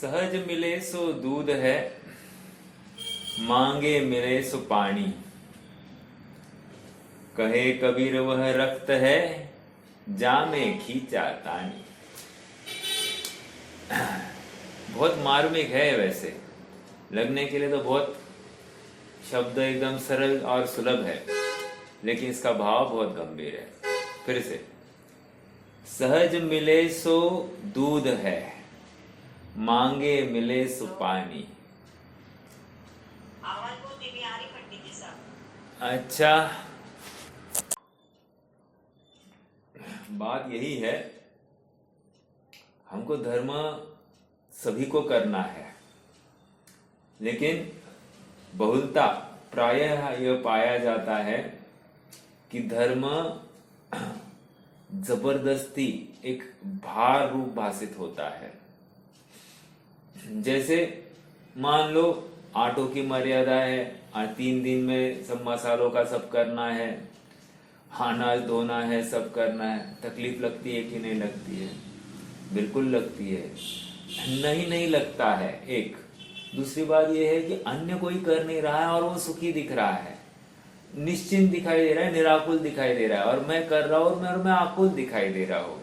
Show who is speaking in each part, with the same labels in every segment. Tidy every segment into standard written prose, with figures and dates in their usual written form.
Speaker 1: सहज मिले सो दूध है, मांगे मिले सो पानी। कहे कबीर वह रक्त है, जामे खींचा तानी। बहुत मार्मिक है वैसे, लगने के लिए तो बहुत शब्द एकदम सरल और सुलभ है, लेकिन इसका भाव बहुत गंभीर है। फिर से, सहज मिले सो दूध है, मांगे मिले सो पानी।
Speaker 2: आवाज बहुत धीमी आ रही पंडित जी साहब।
Speaker 1: अच्छा, बात यही है, हमको धर्म सभी को करना है, लेकिन बहुलता प्रायः यह पाया जाता है कि धर्म जबरदस्ती एक भार रूप भाषित होता है। जैसे मान लो आटो की मर्यादा है, 3 दिन में सब मसालों का सब करना है, अनाज धोना है, सब करना है। तकलीफ लगती है कि नहीं लगती है? बिल्कुल लगती है। नहीं लगता है। एक दूसरी बात यह है कि अन्य कोई कर नहीं रहा है और वो सुखी दिख रहा है, निश्चिंत दिखाई दे रहा है, निराकुल दिखाई दे रहा है, और मैं कर रहा हूं और मैं आकुल दिखाई दे रहा हूं,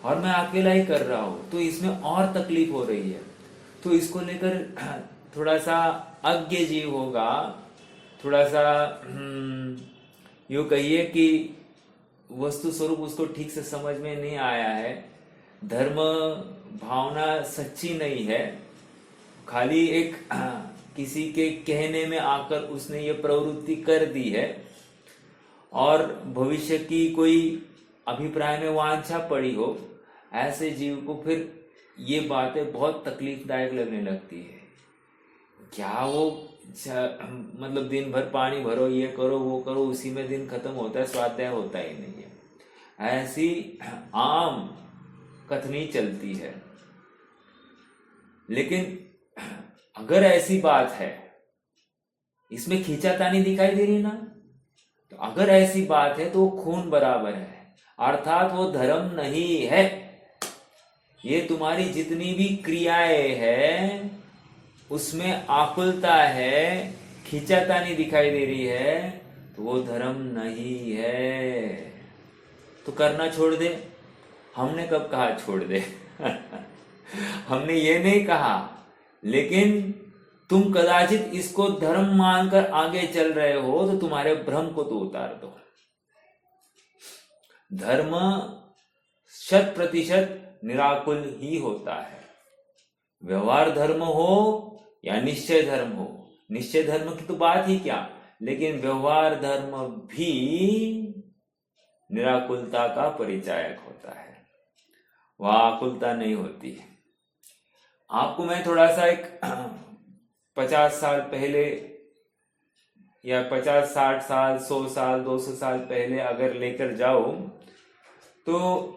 Speaker 1: और मैं अकेला ही कर रहा हूं, तो इसमें और तकलीफ हो रही है। तो इसको लेकर थोड़ा सा अज्ञ जीव होगा, थोड़ा सा यूं कहिए कि वस्तु स्वरूप उसको ठीक से समझ में नहीं आया है, धर्म भावना सच्ची नहीं है, खाली एक किसी के कहने में आकर उसने ये प्रवृत्ति कर दी है, और भविष्य की कोई अभिप्राय में वांछा पड़ी हो, ऐसे जीव को फिर ये बातें बहुत तकलीफदायक लगने लगती है। क्या वो मतलब दिन भर पानी भरो, ये करो वो करो, उसी में दिन खत्म होता है, स्वाध्याय होता ही नहीं है। ऐसी आम कथनी चलती है। लेकिन अगर ऐसी बात है, इसमें खींचातानी दिखाई दे रही ना, तो अगर ऐसी बात है तो वो खून बराबर है, अर्थात वो धर्म नहीं है। ये तुम्हारी जितनी भी क्रियाएं हैं उसमें आकुलता है, खींचातानी दिखाई दे रही है, तो वो धर्म नहीं है। तो करना छोड़ दे। हमने कब कहा छोड़ दे? हमने ये नहीं कहा, लेकिन तुम कदाचित इसको धर्म मानकर आगे चल रहे हो, तो तुम्हारे भ्रम को तो उतार दो। धर्म 100% निराकुल ही होता है। व्यवहार धर्म हो या निश्चय धर्म हो, निश्चय धर्म की तो बात ही क्या, लेकिन व्यवहार धर्म भी निराकुलता का परिचायक होता है, वह आकुलता नहीं होती है। आपको मैं थोड़ा सा एक 50 साल पहले या 50, 60 साल, 100 साल, 200 साल पहले अगर लेकर जाओ, तो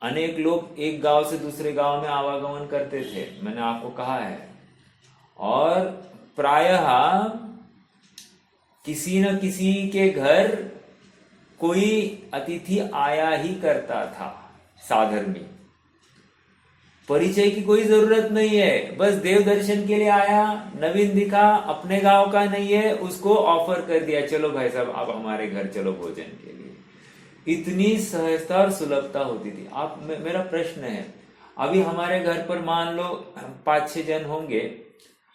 Speaker 1: अनेक लोग एक गांव से दूसरे गांव में आवागमन करते थे, मैंने आपको कहा है, और प्रायः किसी न किसी के घर कोई अतिथि आया ही करता था। साधर्मी, परिचय की कोई जरूरत नहीं है, बस देव दर्शन के लिए आया, नवीन दिखा, अपने गांव का नहीं है, उसको ऑफर कर दिया, चलो भाई साहब आप हमारे घर चलो भोजन के लिए। इतनी सहजता और सुलभता होती थी। आप मेरा प्रश्न है, अभी हमारे घर पर मान लो 5-6 जन होंगे,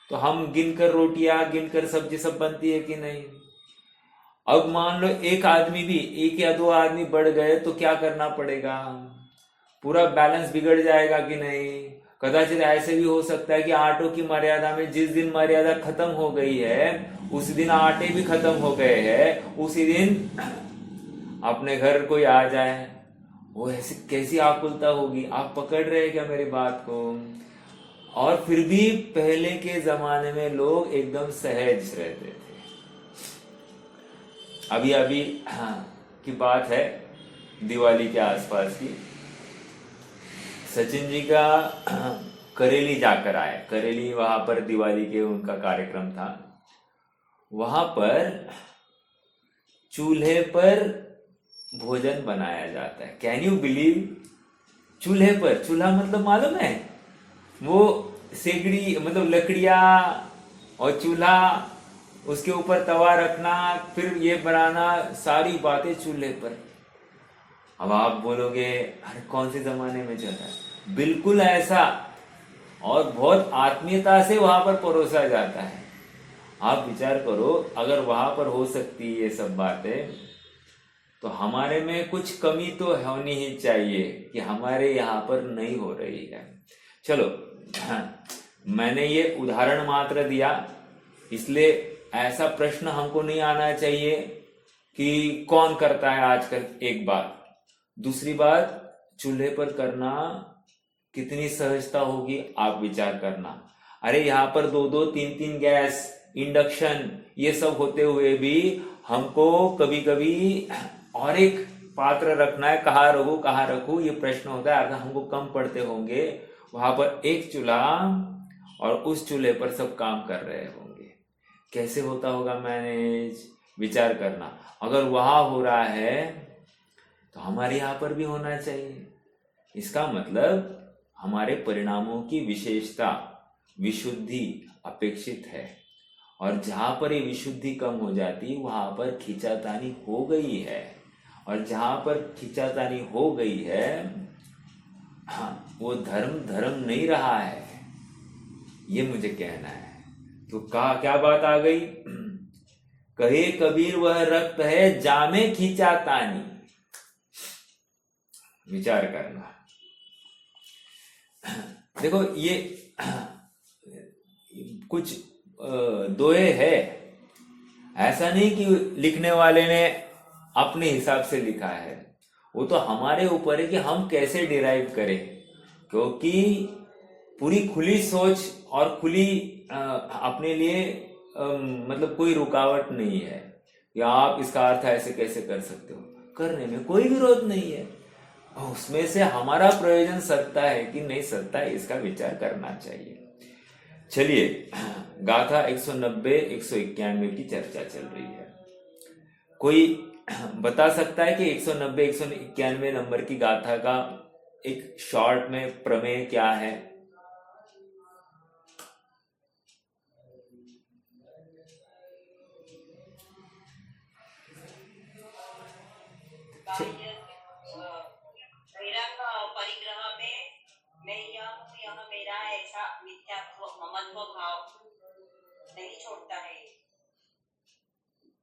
Speaker 1: तो हम गिनकर रोटियां, गिनकर सब्जी सब बनती है कि नहीं? अब मान लो एक आदमी भी, 1 या 2 आदमी बढ़ गए, तो क्या करना पड़ेगा? पूरा बैलेंस बिगड़ जाएगा कि नहीं? कदाचित ऐसे भी हो सकता है कि आटों की मर्यादा में जिस दिन मर्यादा खत्म हो गई है, उस दिन आटे भी खत्म हो गए हैं, उसी दिन अपने घर कोई आ जाए, वो ऐसी कैसी आकुलता होगी? आप पकड़ रहे हैं क्या मेरी बात को? और फिर भी पहले के जमाने में लोग एकदम सहज रहते थे। अभी की बात है, दिवाली के आसपास की, सचिन जी का करेली जाकर आए। करेली, वहां पर दिवाली के उनका कार्यक्रम था। वहां पर चूल्हे पर भोजन बनाया जाता है। Can you believe? चूल्हे पर, चूल्हा मतलब मालूम है? वो सेगड़ी मतलब लकड़ियाँ और चूल्हा, उसके ऊपर तवा रखना, फिर ये बनाना, सारी बातें चूल्हे पर। अब आप बोलोगे अरे कौन से जमाने में चल रहा है, बिल्कुल ऐसा, और बहुत आत्मीयता से वहां पर परोसा जाता है। आप विचार करो, अगर वहां पर हो सकती है ये सब बातें, तो हमारे में कुछ कमी तो होनी ही चाहिए कि हमारे यहाँ पर नहीं हो रही है। चलो, मैंने ये उदाहरण मात्र दिया, इसलिए ऐसा प्रश्न हमको नहीं आना चाहिए कि कौन करता है आजकल। एक बात, दूसरी बात, चूल्हे पर करना कितनी सहजता होगी आप विचार करना। अरे यहाँ पर 2-2, 3-3 गैस, इंडक्शन, ये सब होते हुए भी हमको कभी कभी और एक पात्र रखना है, कहाँ रखूं ये प्रश्न होता है। अगर हमको कम पड़ते होंगे, वहां पर एक चूल्हा और उस चूल्हे पर सब काम कर रहे होंगे, कैसे होता होगा मैनेज, विचार करना। अगर वहां हो रहा है तो हमारे यहाँ पर भी होना चाहिए। इसका मतलब हमारे परिणामों की विशेषता, विशुद्धि अपेक्षित है, और जहां पर ये विशुद्धि कम हो जाती वहां पर खींचातानी हो गई है, और जहां पर खींचातानी हो गई है, हाँ, वो धर्म नहीं रहा है, ये मुझे कहना है। तो क्या बात आ गई, कहे कबीर वह रक्त है जामे खींचातानी। विचार करना। देखो ये कुछ दोहे है, ऐसा नहीं कि लिखने वाले ने अपने हिसाब से लिखा है, वो तो हमारे ऊपर है कि हम कैसे डिराइव करें, क्योंकि पूरी खुली सोच और खुली अपने लिए मतलब कोई रुकावट नहीं है या आप इसका अर्थ ऐसे कैसे कर सकते हो, करने में कोई विरोध नहीं है। उसमें से हमारा प्रयोजन सकता है कि नहीं सकता है, इसका विचार करना चाहिए। चलिए, गाथा 190, 191 की चर्चा चल रही है। कोई बता सकता है कि 190, 191 नंबर की गाथा का एक शॉर्ट में प्रमेय क्या है?
Speaker 2: बहिरंग परिग्रह में मैं यह मेरा ऐसा मिथ्यात्व ममत्व भाव नहीं छोड़ता है,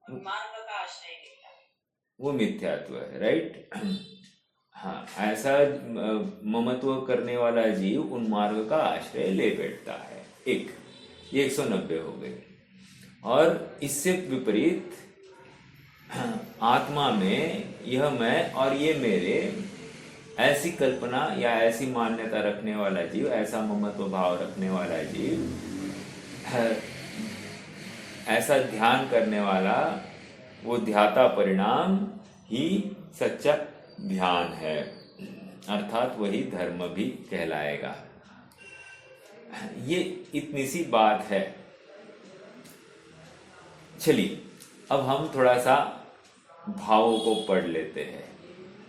Speaker 2: मार्ग का आश्रय लेता है।
Speaker 1: वो मिथ्यात्व है, राइट। हाँ, ऐसा ममत्व करने वाला जीव उन्मार्ग का आश्रय ले बैठता है। एक ये 190 हो गई। और इससे विपरीत आत्मा में यह मैं और ये मेरे, ऐसी कल्पना या ऐसी मान्यता रखने वाला जीव, ऐसा ममत्व भाव रखने वाला जीव, ऐसा ध्यान करने वाला, वो ध्याता परिणाम ही सच्चा ध्यान है, अर्थात वही धर्म भी कहलाएगा। ये इतनी सी बात है। चलिए, अब हम थोड़ा सा भावों को पढ़ लेते हैं,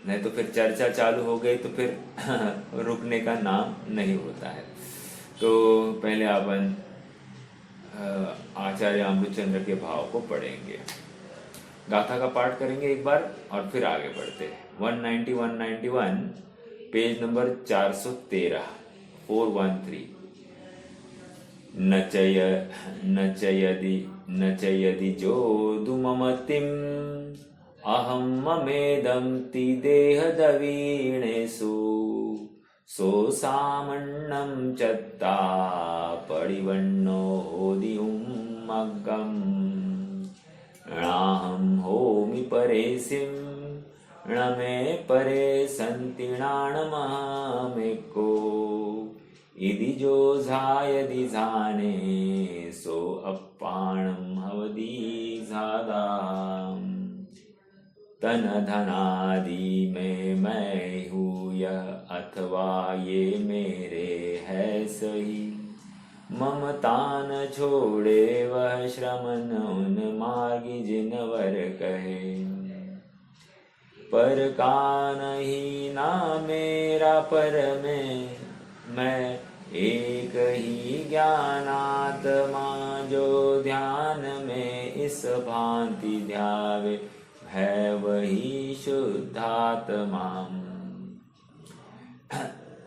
Speaker 1: नहीं तो फिर चर्चा चालू हो गई तो फिर रुकने का नाम नहीं होता है। तो पहले अपन आचार्य अमृतचंद्र के भाव को पढ़ेंगे, गाथा का पाठ करेंगे एक बार और फिर आगे बढ़ते हैं। 191 पेज नंबर 413, 413। न च यदि जो दुममतिम अहम ममेदं ति देहदवीणेषु सो सामन्नं चत्ता परिवन्नोदिउमग्गम् णाहं होमि परेसिं न मे परे सन्ति नाणमहमेको इदि जो झायदि झाने सो अप्पाणं हवदि झादाम् तन धनादि में मैं हूँ यह, अथवा ये मेरे है सही। ममता न छोड़े वह श्रमण उन मार्गी जिनवर कहे। पर का नहीं ना मेरा पर मैं एक ही ज्ञानात्मा जो ध्यान में इस भांति ध्यावे, है वही शुद्धात्मा।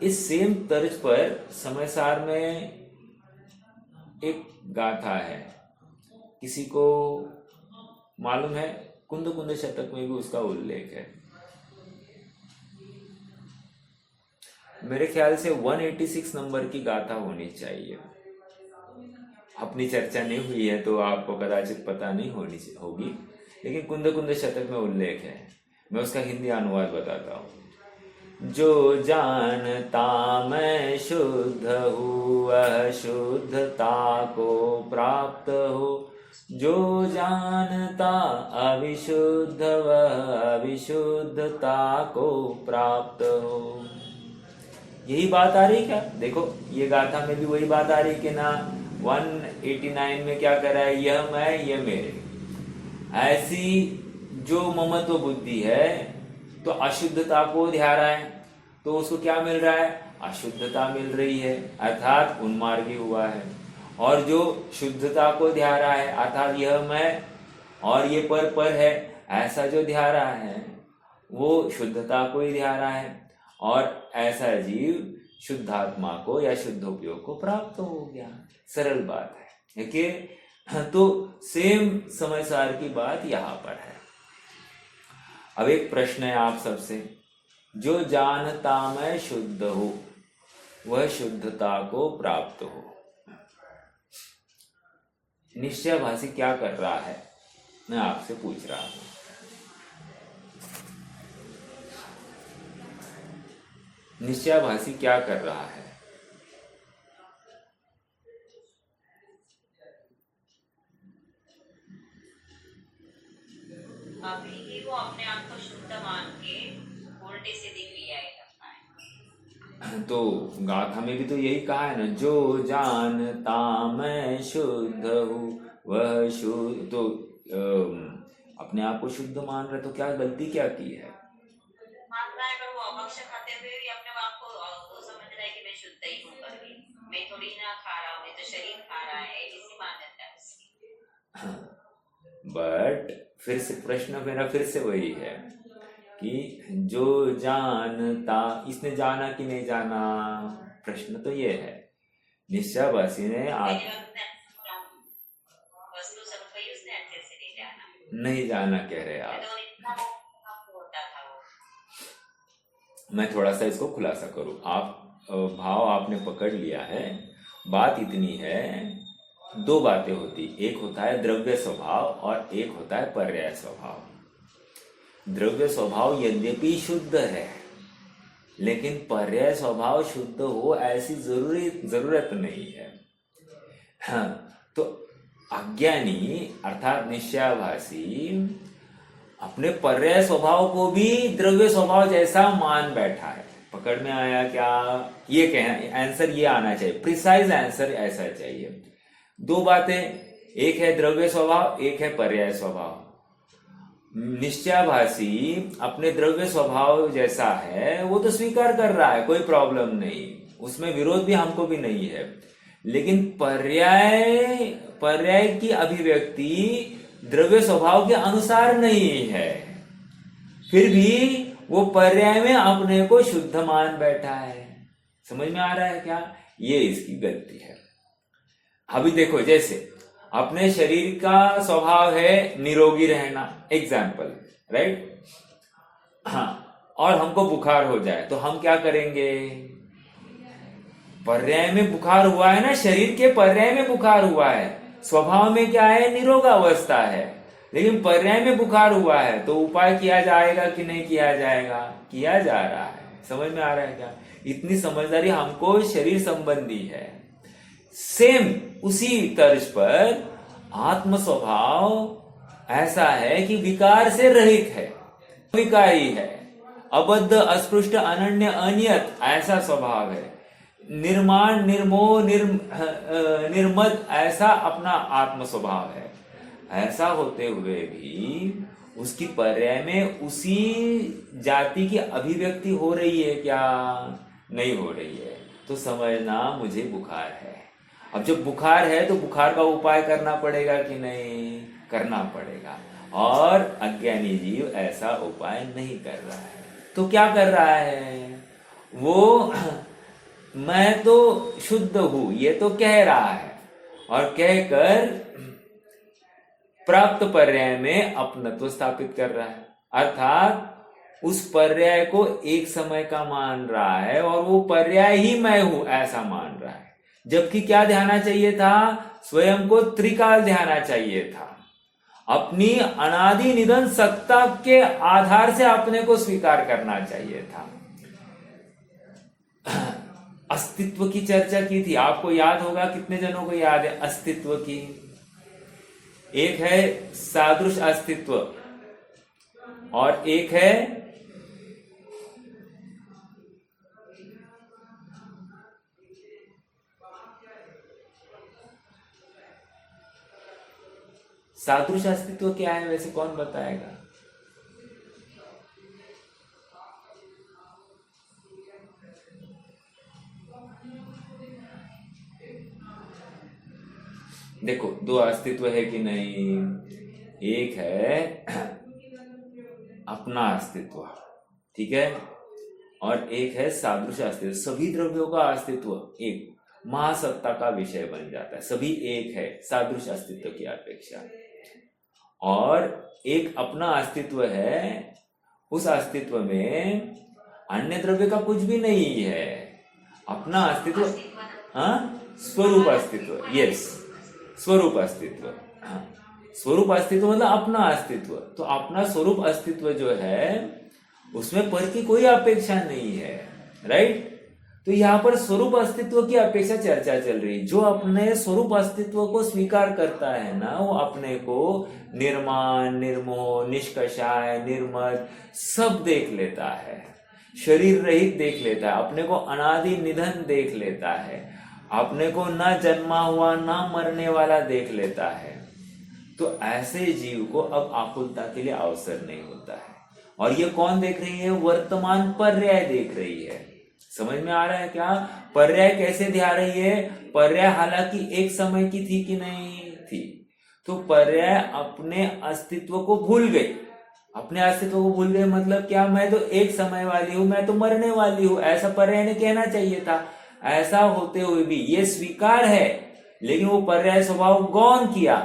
Speaker 1: इस सेम तर्ज पर समयसार में एक गाथा है, किसी को मालूम है? कुंद कुंद शतक में भी उसका उल्लेख है। मेरे ख्याल से 186 नंबर की गाथा होनी चाहिए। अपनी चर्चा नहीं हुई है तो आपको कदाचित पता नहीं होगी, लेकिन कुंद कुंद शतक में उल्लेख है। मैं उसका हिंदी अनुवाद बताता हूँ। जो जानता मैं शुद्ध हूँ वह शुद्धता को प्राप्त हो, जो जानता अविशुद्ध वह अविशुद्धता को प्राप्त हो। यही बात आ रही क्या? देखो ये गाथा में भी वही बात आ रही कि ना 189 में क्या कर रहा है, यह मैं यह मेरे। ऐसी जो ममत्व बुद्धि है तो अशुद्धता को ध्या रहा है, तो उसको क्या मिल रहा है? अशुद्धता मिल रही है, अर्थात उन्मार्गी हुआ है। और जो शुद्धता को ध्या रहा है अर्थात यह मैं और ये पर है, ऐसा जो ध्या रहा है वो शुद्धता को ही ध्या रहा है, और ऐसा जीव शुद्धात्मा को या शुद्धोपयोग को प्राप्त हो गया। सरल बात है। देखिए तो सेम समयसार की बात यहाँ पर है। अब एक प्रश्न है आप सबसे, जो जानता मैं शुद्ध हो वह शुद्धता को प्राप्त हो, निश्चयभाषी क्या कर रहा है? मैं आपसे पूछ रहा हूं। निश्चयभाषी क्या कर रहा है?
Speaker 2: अभी ही वो अपने आप को शुद्ध मान के उल्टी सीधी क्रियाएं करता है।
Speaker 1: तो गाथा में भी तो यही कहा है ना, जो जानता मैं शुद्ध हूँ वह शुद्ध। तो अपने आप को शुद्ध मान रहे तो क्या गलती क्या की है?
Speaker 2: मान रहा है, पर वो अभक्ष खाते हुए भी अपने आप को वो समझ रहा है कि मैं शुद्ध ही हूँ करके। मैं थोड़ी ना खा रहा हूँ, मैं तो शरीर खा रहा है, इसी मान्यता है उसकी।
Speaker 1: बट फिर से प्रश्न मेरा फिर से वही है कि जो जानता, इसने जाना कि नहीं जाना? प्रश्न तो ये है। निश्चयभाषी ने
Speaker 2: वस्तु सब कोई उसने अच्छे से नहीं जाना।
Speaker 1: नहीं जाना कह रहे आप।
Speaker 2: तो इतना होता था वो।
Speaker 1: मैं थोड़ा सा इसको खुलासा करूं। आप भाव आपने पकड़ लिया है। बात इतनी है, दो बातें होती, एक होता है द्रव्य स्वभाव और एक होता है पर्याय स्वभाव। द्रव्य स्वभाव यद्यपि शुद्ध है, लेकिन पर्याय स्वभाव शुद्ध हो ऐसी जरूरत नहीं है। हाँ, तो अज्ञानी अर्थात निश्चयभाषी अपने पर्याय स्वभाव को भी द्रव्य स्वभाव जैसा मान बैठा है। पकड़ में आया क्या? ये कहना, आंसर ये आना चाहिए, प्रिसाइज आंसर ऐसा चाहिए। दो बातें, एक है द्रव्य स्वभाव, एक है पर्याय स्वभाव। निश्चयभाषी अपने द्रव्य स्वभाव जैसा है वो तो स्वीकार कर रहा है, कोई प्रॉब्लम नहीं, उसमें विरोध भी हमको भी नहीं है। लेकिन पर्याय की अभिव्यक्ति द्रव्य स्वभाव के अनुसार नहीं है, फिर भी वो पर्याय में अपने को शुद्ध मान बैठा है। समझ में आ रहा है क्या? ये इसकी गलती है। अभी देखो, जैसे अपने शरीर का स्वभाव है निरोगी रहना, एग्जाम्पल, राइट? हाँ, और हमको बुखार हो जाए तो हम क्या करेंगे? पर्याय में बुखार हुआ है ना, शरीर के पर्याय में बुखार हुआ है, स्वभाव में क्या है? निरोगावस्था है, लेकिन पर्याय में बुखार हुआ है तो उपाय किया जाएगा कि नहीं किया जाएगा? किया जा रहा है। समझ में आ रहा है क्या? इतनी समझदारी हमको शरीर संबंधी है। सेम उसी तर्ज पर आत्म स्वभाव ऐसा है कि विकार से रहित है, विकारी है, अबद्ध अस्पृष्ट अनन्य अनियत ऐसा स्वभाव है, निर्माण निर्मोह निर्मद ऐसा अपना आत्म स्वभाव है। ऐसा होते हुए भी उसकी पर्याय में उसी जाति की अभिव्यक्ति हो रही है क्या? नहीं हो रही है। तो समझना मुझे बुखार है। अब जब बुखार है तो बुखार का उपाय करना पड़ेगा कि नहीं? करना पड़ेगा। और अज्ञानी जीव ऐसा उपाय नहीं कर रहा है, तो क्या कर रहा है वो? मैं तो शुद्ध हूं ये तो कह रहा है, और कहकर प्राप्त पर्याय में अपनत्व स्थापित कर रहा है, अर्थात उस पर्याय को एक समय का मान रहा है और वो पर्याय ही मैं हूं ऐसा मान रहा है। जबकि क्या ध्याना चाहिए था? स्वयं को त्रिकाल ध्याना चाहिए था। अपनी अनादि निधन सत्ता के आधार से अपने को स्वीकार करना चाहिए था। अस्तित्व की चर्चा की थी, आपको याद होगा, कितने जनों को याद है अस्तित्व की? एक है सादृश अस्तित्व और एक है सादृश अस्तित्व। क्या है वैसे, कौन बताएगा? देखो, दो अस्तित्व है कि नहीं? एक है अपना अस्तित्व, ठीक है, और एक है सादृश अस्तित्व। सभी द्रव्यों का अस्तित्व एक महासत्ता का विषय बन जाता है, सभी एक है सादृश अस्तित्व की अपेक्षा। और एक अपना अस्तित्व है, उस अस्तित्व में अन्य द्रव्य का कुछ भी नहीं है। अपना अस्तित्व, हाँ, स्वरूप अस्तित्व, यस, स्वरूप अस्तित्व। हाँ, स्वरूप अस्तित्व मतलब अपना अस्तित्व। तो अपना स्वरूप अस्तित्व जो है उसमें पर की कोई अपेक्षा नहीं है, राइट? तो यहाँ पर स्वरूप अस्तित्व की अपेक्षा चर्चा चल रही। जो अपने स्वरूप अस्तित्व को स्वीकार करता है ना, वो अपने को निर्माण, निर्मोह, निष्कषाय, निर्मल सब देख लेता है, शरीर रहित देख लेता है, अपने को अनादि निधन देख लेता है, अपने को ना जन्मा हुआ ना मरने वाला देख लेता है। तो ऐसे जीव को अब आकुलता के लिए अवसर नहीं होता है। और ये कौन देख रही है? वर्तमान पर्याय देख रही है। समझ में आ रहा है क्या? पर्याय कैसे ध्या रही है? पर्याय हालांकि एक समय की थी कि नहीं थी, तो पर्याय अपने अस्तित्व को भूल गई। अपने अस्तित्व को भूल गए मतलब क्या? मैं तो एक समय वाली हूं, मैं तो मरने वाली हूं, ऐसा पर्याय ने कहना चाहिए था। ऐसा होते हुए भी ये स्वीकार है, लेकिन वो पर्याय स्वभाव गौण किया,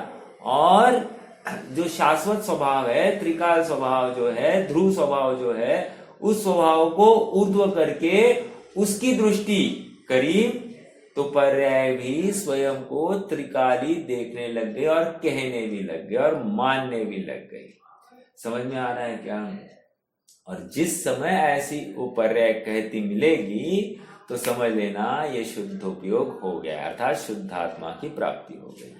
Speaker 1: और जो शाश्वत स्वभाव है, त्रिकाल स्वभाव जो है, ध्रुव स्वभाव जो है, उस स्वभाव को ऊर्ध्व करके उसकी दृष्टि करी, तो पर्याय भी स्वयं को त्रिकाली देखने लग गए और कहने भी लग गए और मानने भी लग गए। समझ में आ रहा है क्या? और जिस समय ऐसी वो पर्याय कहती मिलेगी तो समझ लेना ये शुद्ध उपयोग हो गया, अर्थात शुद्धात्मा की प्राप्ति हो गई।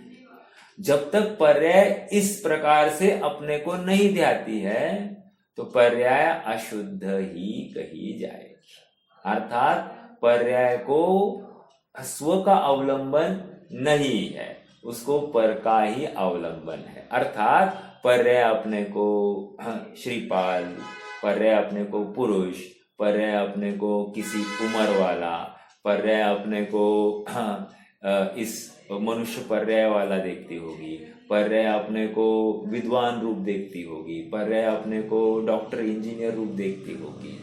Speaker 1: जब तक पर्याय इस प्रकार से अपने को नहीं ध्याती है तो पर्याय अशुद्ध ही कही जाएगी, अर्थात पर्याय को स्व का अवलंबन नहीं है, उसको पर का ही अवलंबन है। अर्थात पर्याय अपने को श्रीपाल, पर्याय अपने को पुरुष, पर्याय अपने को किसी उम्र वाला, पर्याय अपने को इस मनुष्य पर्याय वाला देखती होगी, पर्याय अपने को विद्वान रूप देखती होगी, पर्याय अपने को डॉक्टर इंजीनियर रूप देखती होगी,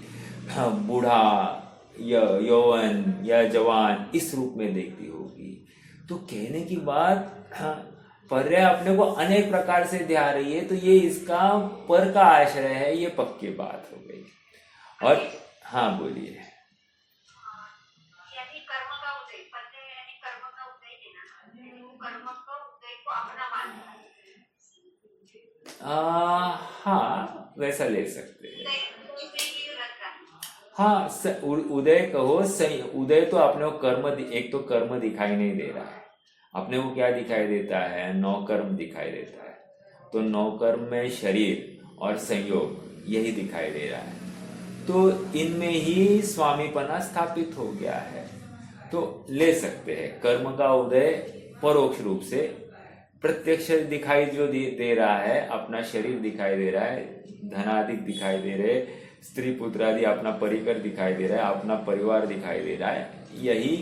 Speaker 1: बूढ़ा या यौवन या जवान इस रूप में देखती होगी। तो कहने की बात, पर्याय अपने को अनेक प्रकार से ध्या रही है, तो ये इसका पर का आश्रय है, ये पक्की बात हो गई। और हाँ बोलिए।
Speaker 3: यानी कर्म का उदय, पर्याय यानी कर्म का उदय है ना, कर्म का उदय को अपना मानना है।
Speaker 1: हाँ, वैसा ले सकते हैं।
Speaker 3: हाँ,
Speaker 1: हाँ, उदय कहो सही। उदय तो अपने को कर्म, एक तो कर्म दिखाई नहीं दे रहा है, अपने को क्या दिखाई देता है? नौ कर्म दिखाई देता है। तो नौ कर्म में शरीर और संयोग यही दिखाई दे रहा है, तो इनमें ही स्वामीपना स्थापित हो गया है। तो ले सकते हैं कर्म का उदय परोक्ष रूप से, प्रत्यक्ष दिखाई जो दे रहा है, अपना शरीर दिखाई दे रहा है, धनादिक दिखाई दे रहे, स्त्री पुत्र आदि अपना परिकर दिखाई दे रहा है, अपना परिवार दिखाई दे रहा है, यही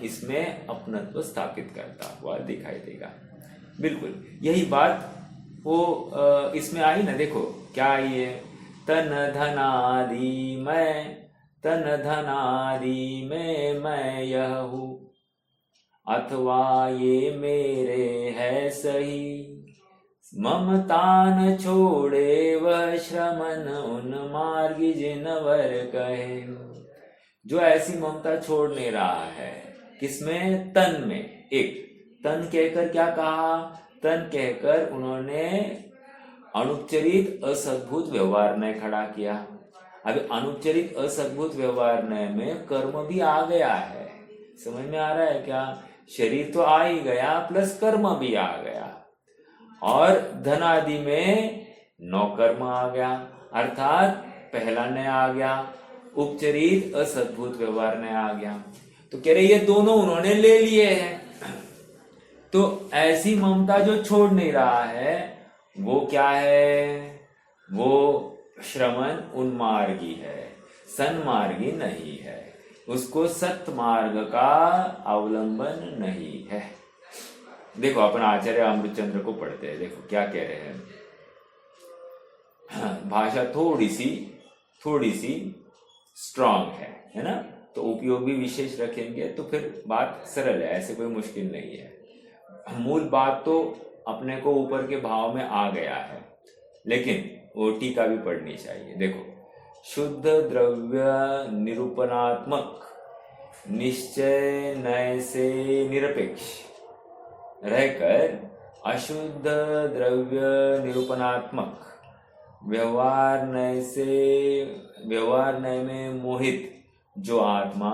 Speaker 1: इसमें अपनत्व स्थापित करता हुआ दिखाई देगा। बिल्कुल यही बात वो इसमें आई ना, देखो क्या आई है, तन धनादि मैं यह हूँ, अथवा ये मेरे है सही, ममता न छोड़े वह श्रमण उन मार्गी जिनवर कहे। जो ऐसी ममता छोड़ नहीं रहा है, किसमें, तन में। एक तन कहकर क्या कहा, तन कहकर उन्होंने अनुपचरित असद्भुत व्यवहार ने खड़ा किया। अभी अनुपचरित असद्भुत व्यवहार में कर्म भी आ गया है, समझ में आ रहा है क्या, शरीर तो आ ही गया प्लस कर्म भी आ गया, और धन आदि में 9 कर्म आ गया, अर्थात पहला नय आ गया, उपचरित असद्भुत व्यवहार नय आ गया। तो कह रहे ये दोनों उन्होंने ले लिए हैं। तो ऐसी ममता जो छोड़ नहीं रहा है वो क्या है, वो श्रमण उन्मार्गी है, सन्मार्गी नहीं है, उसको सत्य मार्ग का अवलंबन नहीं है। देखो अपन आचार्य अमृतचंद्र को पढ़ते हैं, देखो क्या कह रहे हैं। भाषा थोड़ी सी स्ट्रांग है ना, तो उपयोग भी विशेष रखेंगे तो फिर बात सरल है, ऐसे कोई मुश्किल नहीं है। मूल बात तो अपने को ऊपर के भाव में आ गया है, लेकिन वो टीका भी पढ़नी चाहिए। देखो, शुद्ध द्रव्य निरूपणात्मक निश्चय नय से निरपेक्ष रहकर अशुद्ध द्रव्य निरूपणात्मक व्यवहार नय में मोहित जो आत्मा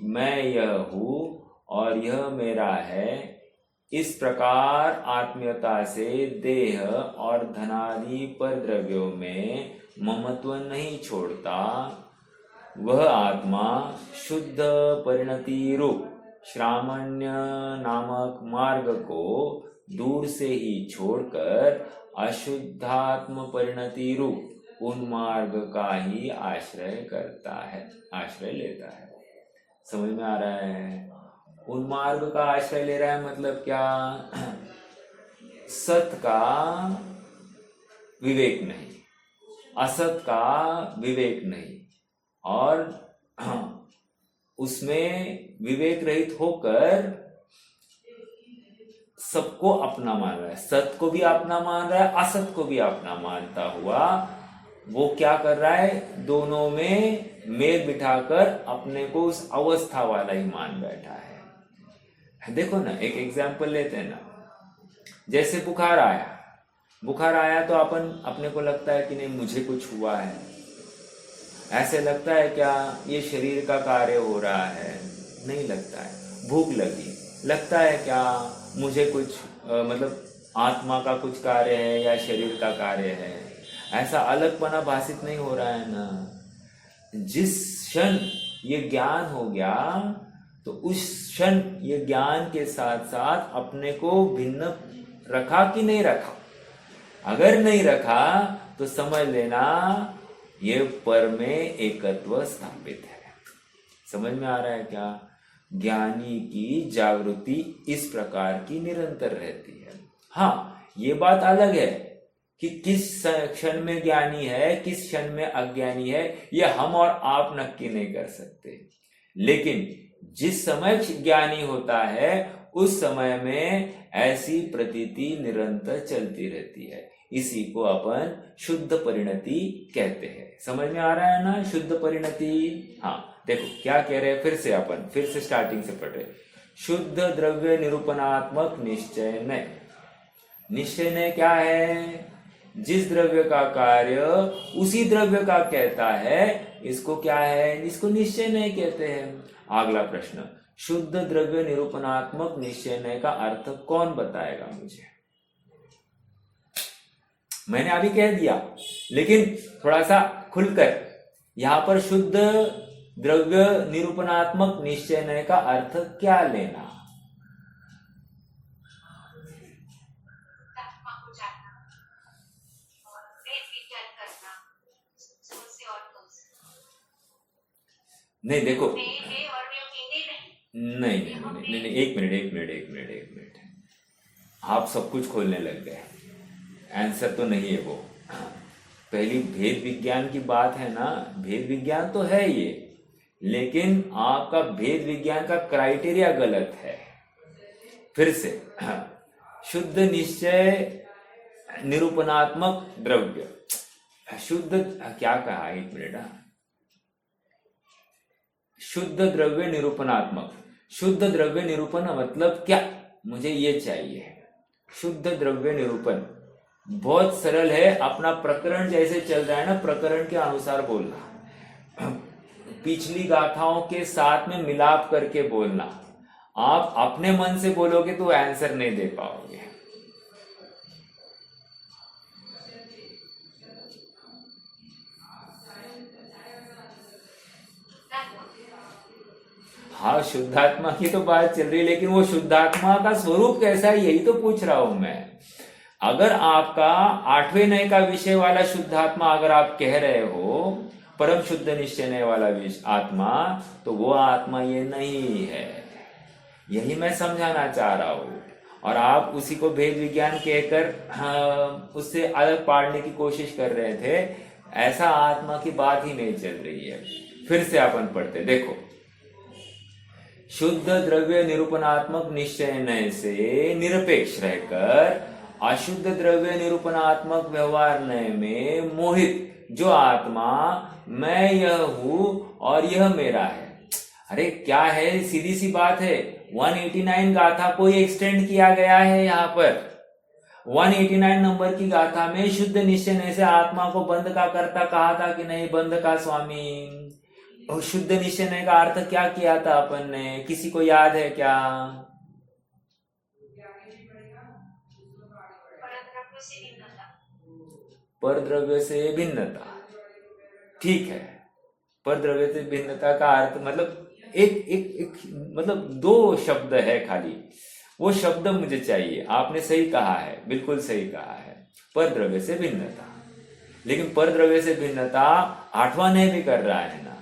Speaker 1: मैं यह हूँ और यह मेरा है, इस प्रकार आत्मीयता से देह और धनादि पर द्रव्यों में ममत्व नहीं छोड़ता, वह आत्मा शुद्ध परिणति रूप श्रामण्य नामक मार्ग को दूर से ही छोड़कर अशुद्धात्म परिणति रूप उन मार्ग का ही आश्रय लेता है। समझ में आ रहा है? उन मार्ग का आश्रय ले रहा है मतलब क्या, सत का विवेक नहीं, असत का विवेक नहीं, और उसमें विवेक रहित होकर सबको अपना मान रहा है, सत को भी अपना मान रहा है, असत को भी अपना मानता हुआ वो क्या कर रहा है, दोनों में मेल बिठाकर अपने को उस अवस्था वाला ही मान बैठा है। देखो ना, एक एग्जाम्पल लेते हैं ना, जैसे बुखार आया तो अपने को लगता है कि नहीं मुझे कुछ हुआ है, ऐसे लगता है क्या ये शरीर का कार्य हो रहा है, नहीं लगता है। भूख लगी, लगता है क्या मुझे कुछ मतलब आत्मा का कुछ कार्य है या शरीर का कार्य है, ऐसा अलगपना भाषित नहीं हो रहा है ना। जिस क्षण ये ज्ञान हो गया तो उस क्षण ये ज्ञान के साथ साथ अपने को भिन्न रखा कि नहीं रखा, अगर नहीं रखा तो समझ लेना ये पर में एकत्व स्थापित है। समझ में आ रहा है क्या? ज्ञानी की जागृति इस प्रकार की निरंतर रहती है। हाँ, ये बात अलग है कि किस क्षण में ज्ञानी है, किस क्षण में अज्ञानी है, ये हम और आप नक्की नहीं कर सकते, लेकिन जिस समय ज्ञानी होता है उस समय में ऐसी प्रतीति निरंतर चलती रहती है। इसी को अपन शुद्ध परिणति कहते हैं। समझ में आ रहा है ना शुद्ध परिणति? हाँ, देखो क्या कह रहे हैं, फिर से स्टार्टिंग से पढ़ रहे। शुद्ध द्रव्य निरूपणात्मक निश्चय नय क्या है? जिस द्रव्य का कार्य उसी द्रव्य का कहता है, इसको क्या है? इसको निश्चय नय कहते हैं। अगला प्रश्न, शुद्ध द्रव्य निरूपणात्मक निश्चय नय का अर्थ कौन बताएगा मुझे? मैंने अभी कह दिया, लेकिन थोड़ा सा खुलकर यहां पर शुद्ध द्रव्य निरूपणात्मक निश्चय नय का अर्थ क्या लेना? नहीं, देखो नहीं नहीं नहीं नहीं नहीं, एक मिनट। आप सब कुछ खोलने लग गए। आंसर तो नहीं है वो। पहली भेद विज्ञान की बात है ना, भेद विज्ञान तो है ये, लेकिन आपका भेद विज्ञान का क्राइटेरिया गलत है। फिर से शुद्ध निश्चय निरूपणात्मक द्रव्य, शुद्ध क्या कहा, एक मिनट। शुद्ध द्रव्य निरूपणात्मक, शुद्ध द्रव्य निरूपण मतलब क्या, मुझे ये चाहिए। शुद्ध द्रव्य निरूपण बहुत सरल है, अपना प्रकरण जैसे चल रहा है ना, प्रकरण के अनुसार बोलना, पिछली गाथाओं के साथ में मिलाप करके बोलना। आप अपने मन से बोलोगे तो आंसर नहीं दे पाओगे। हाँ, शुद्धात्मा की तो बात चल रही है, लेकिन वो शुद्धात्मा का स्वरूप कैसा है यही तो पूछ रहा हूं मैं। अगर आपका 8वें नय का विषय वाला शुद्धात्मा अगर आप कह रहे हो परम शुद्ध निश्चय वाला आत्मा, तो वो आत्मा ये नहीं है, यही मैं समझाना चाह रहा हूं। और आप उसी को भेद विज्ञान कहकर उससे अलग पाड़ने की कोशिश कर रहे थे। ऐसा आत्मा की बात ही नहीं चल रही है। फिर से अपन पढ़ते, देखो, शुद्ध द्रव्य निरूपणात्मक निश्चय नय से निरपेक्ष रहकर अशुद्ध द्रव्य निरूपणात्मक व्यवहार नय में मोहित जो आत्मा मैं यह हूं और यह मेरा है। अरे क्या है, सीधी सी बात है। 189 गाथा को एक्सटेंड किया गया है यहाँ पर। 189 नंबर की गाथा में शुद्ध निश्चय नय से आत्मा को बंध का कर्ता कहा था कि नहीं, बंध का स्वामी। और शुद्ध निश्चय नय का अर्थ क्या किया था अपन ने, किसी को याद है क्या? परद्रव्य से भिन्नता, ठीक है। परद्रव्य से भिन्नता का अर्थ मतलब एक मतलब 2 शब्द है खाली, वो शब्द मुझे चाहिए। आपने सही कहा है, बिल्कुल सही कहा है, परद्रव्य से भिन्नता। लेकिन परद्रव्य से भिन्नता 8वां नय भी कर रहा है ना,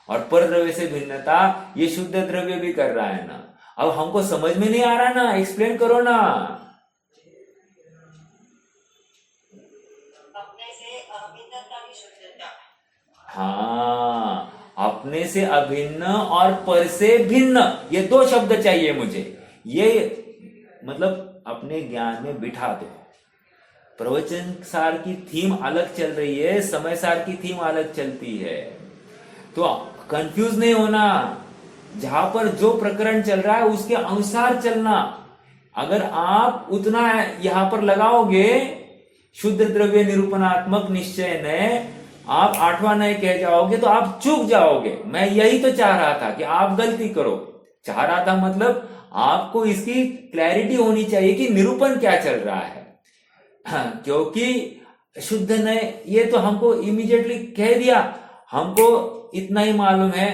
Speaker 1: और परद्रव्य से भिन्नता ये शुद्ध द्रव्य भी कर रहा है ना। अब हमको समझ में नहीं आ रहा ना, एक्सप्लेन करो ना।
Speaker 2: अपने से अभिन्नता की शुद्धता।
Speaker 1: हाँ, अपने से अभिन्न और पर से भिन्न, ये 2 शब्द चाहिए मुझे। ये मतलब अपने ज्ञान में बिठा दो। प्रवचन सार की थीम अलग चल रही है, समय सार की थीम अलग चलती है, तो कंफ्यूज नहीं होना। जहां पर जो प्रकरण चल रहा है उसके अनुसार चलना। अगर आप उतना यहां पर लगाओगे शुद्ध द्रव्य निरूपणात्मक निश्चय नय, आप 8वां नय कह जाओगे तो आप चूक जाओगे। मैं यही तो चाह रहा था कि आप गलती करो। चाह रहा था मतलब आपको इसकी क्लैरिटी होनी चाहिए कि निरूपण क्या चल रहा है। हाँ, क्योंकि शुद्ध नय ये तो हमको इमीडिएटली कह दिया, हमको इतना ही मालूम है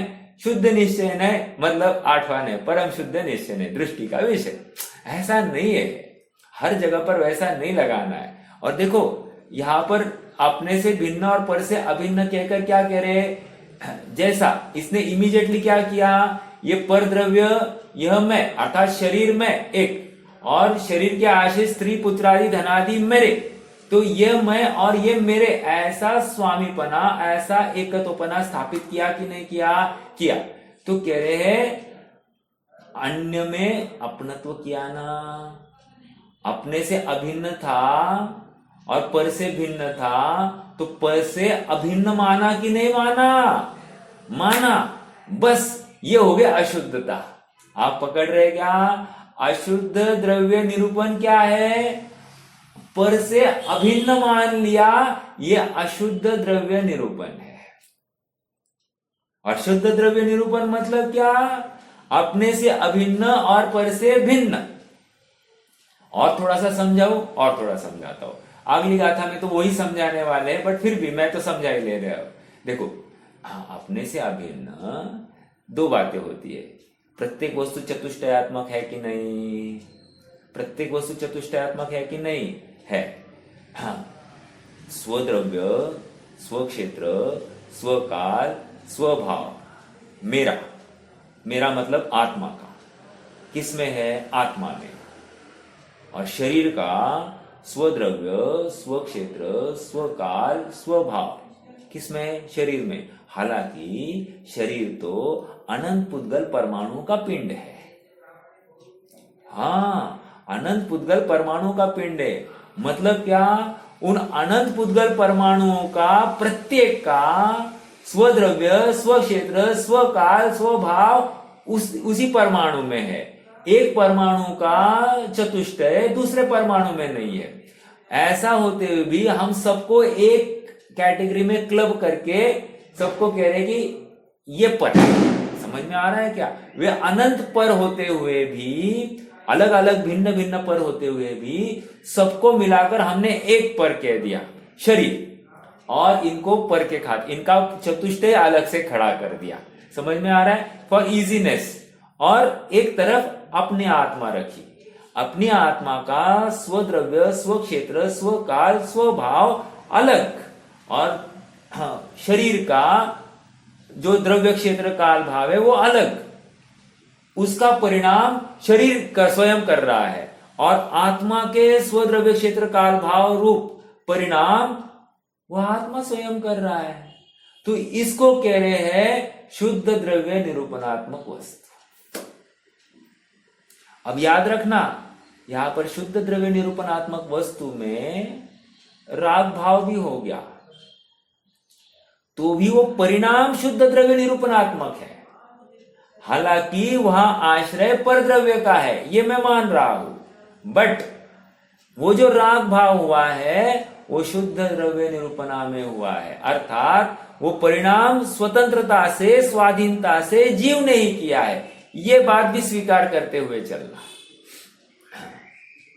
Speaker 1: शुद्ध निश्चय नय मतलब 8वां नय, परम शुद्ध निश्चय नय, दृष्टि का विषय। ऐसा नहीं है, हर जगह पर वैसा नहीं लगाना है। और देखो यहाँ पर अपने से भिन्न और पर से अभिन्न कहकर क्या कह रहे हैं, जैसा इसने इमीडिएटली क्या किया, ये पर द्रव्य यह मैं अर्थात शरीर में एक, और शरीर के आशय स्त्री पुत्रादि धनादि मेरे, तो ये मैं और ये मेरे, ऐसा स्वामीपना, ऐसा एकत्वपना स्थापित किया कि नहीं किया? किया। तो कह रहे हैं अन्य में अपनत्व किया ना, अपने से अभिन्न था और पर से भिन्न था, तो पर से अभिन्न माना कि नहीं माना? माना। बस ये हो गया अशुद्धता। आप पकड़ रहे क्या? अशुद्ध द्रव्य निरूपण क्या है? पर से अभिन्न मान लिया, ये अशुद्ध द्रव्य निरूपण है। अशुद्ध द्रव्य निरूपण मतलब क्या? अपने से अभिन्न और पर से भिन्न। और थोड़ा सा समझाओ, और थोड़ा समझाता हूं। अगली गाथा में तो वही समझाने वाले हैं, बट फिर भी मैं तो समझा ही ले रहा हूं। देखो, अपने से अभिन्न 2 बातें होती है। प्रत्येक वस्तु चतुष्टयात्मक है कि नहीं? प्रत्येक वस्तु चतुष्टयात्मक है कि नहीं? है। हाँ, स्वद्रव्य, स्वक्षेत्र, स्वकाल, स्वभाव, मेरा, मेरा मतलब आत्मा का। किसमें है? आत्मा में। और शरीर का स्वद्रव्य, स्वक्षेत्र, स्वकाल, स्वभाव किसमें? शरीर में। हालांकि शरीर तो अनंत पुद्गल परमाणु का पिंड है। हाँ, अनंत पुद्गल परमाणु का पिंड है। मतलब क्या? उन अनंत पुद्गल परमाणुओं का प्रत्येक का स्वद्रव्य, स्वक्षेत्र, स्वकाल, स्वभाव उसी परमाणु में है। एक परमाणु का चतुष्टय दूसरे परमाणु में नहीं है। ऐसा होते हुए भी हम सबको एक कैटेगरी में क्लब करके सबको कह रहे कि ये पर है। समझ में आ रहा है क्या? वे अनंत पर होते हुए भी, अलग अलग भिन्न भिन्न पर होते हुए भी सबको मिलाकर हमने एक पर कह दिया, शरीर। और इनको पर के खाते इनका चतुष्टय अलग से खड़ा कर दिया। समझ में आ रहा है? For easiness. और एक तरफ अपनी आत्मा रखी। अपनी आत्मा का स्वद्रव्य, स्वक्षेत्र, स्वकाल, स्वभाव अलग, और शरीर का जो द्रव्य क्षेत्र काल भाव है वो अलग। उसका परिणाम शरीर का स्वयं कर रहा है, और आत्मा के स्वद्रव्य क्षेत्र काल भाव रूप परिणाम वह आत्मा स्वयं कर रहा है। तो इसको कह रहे हैं शुद्ध द्रव्य निरूपणात्मक वस्तु। अब याद रखना, यहां पर शुद्ध द्रव्य निरूपणात्मक वस्तु में राग भाव भी हो गया तो भी वो परिणाम शुद्ध द्रव्य निरूपणात्मक है। हालांकि वहां आश्रय पर द्रव्य का है, ये मैं मान रहा हूं, बट वो जो राग भाव हुआ है वो शुद्ध द्रव्य निरूपणा में हुआ है। अर्थात वो परिणाम स्वतंत्रता से, स्वाधीनता से जीव ने ही किया है। ये बात भी स्वीकार करते हुए चलना।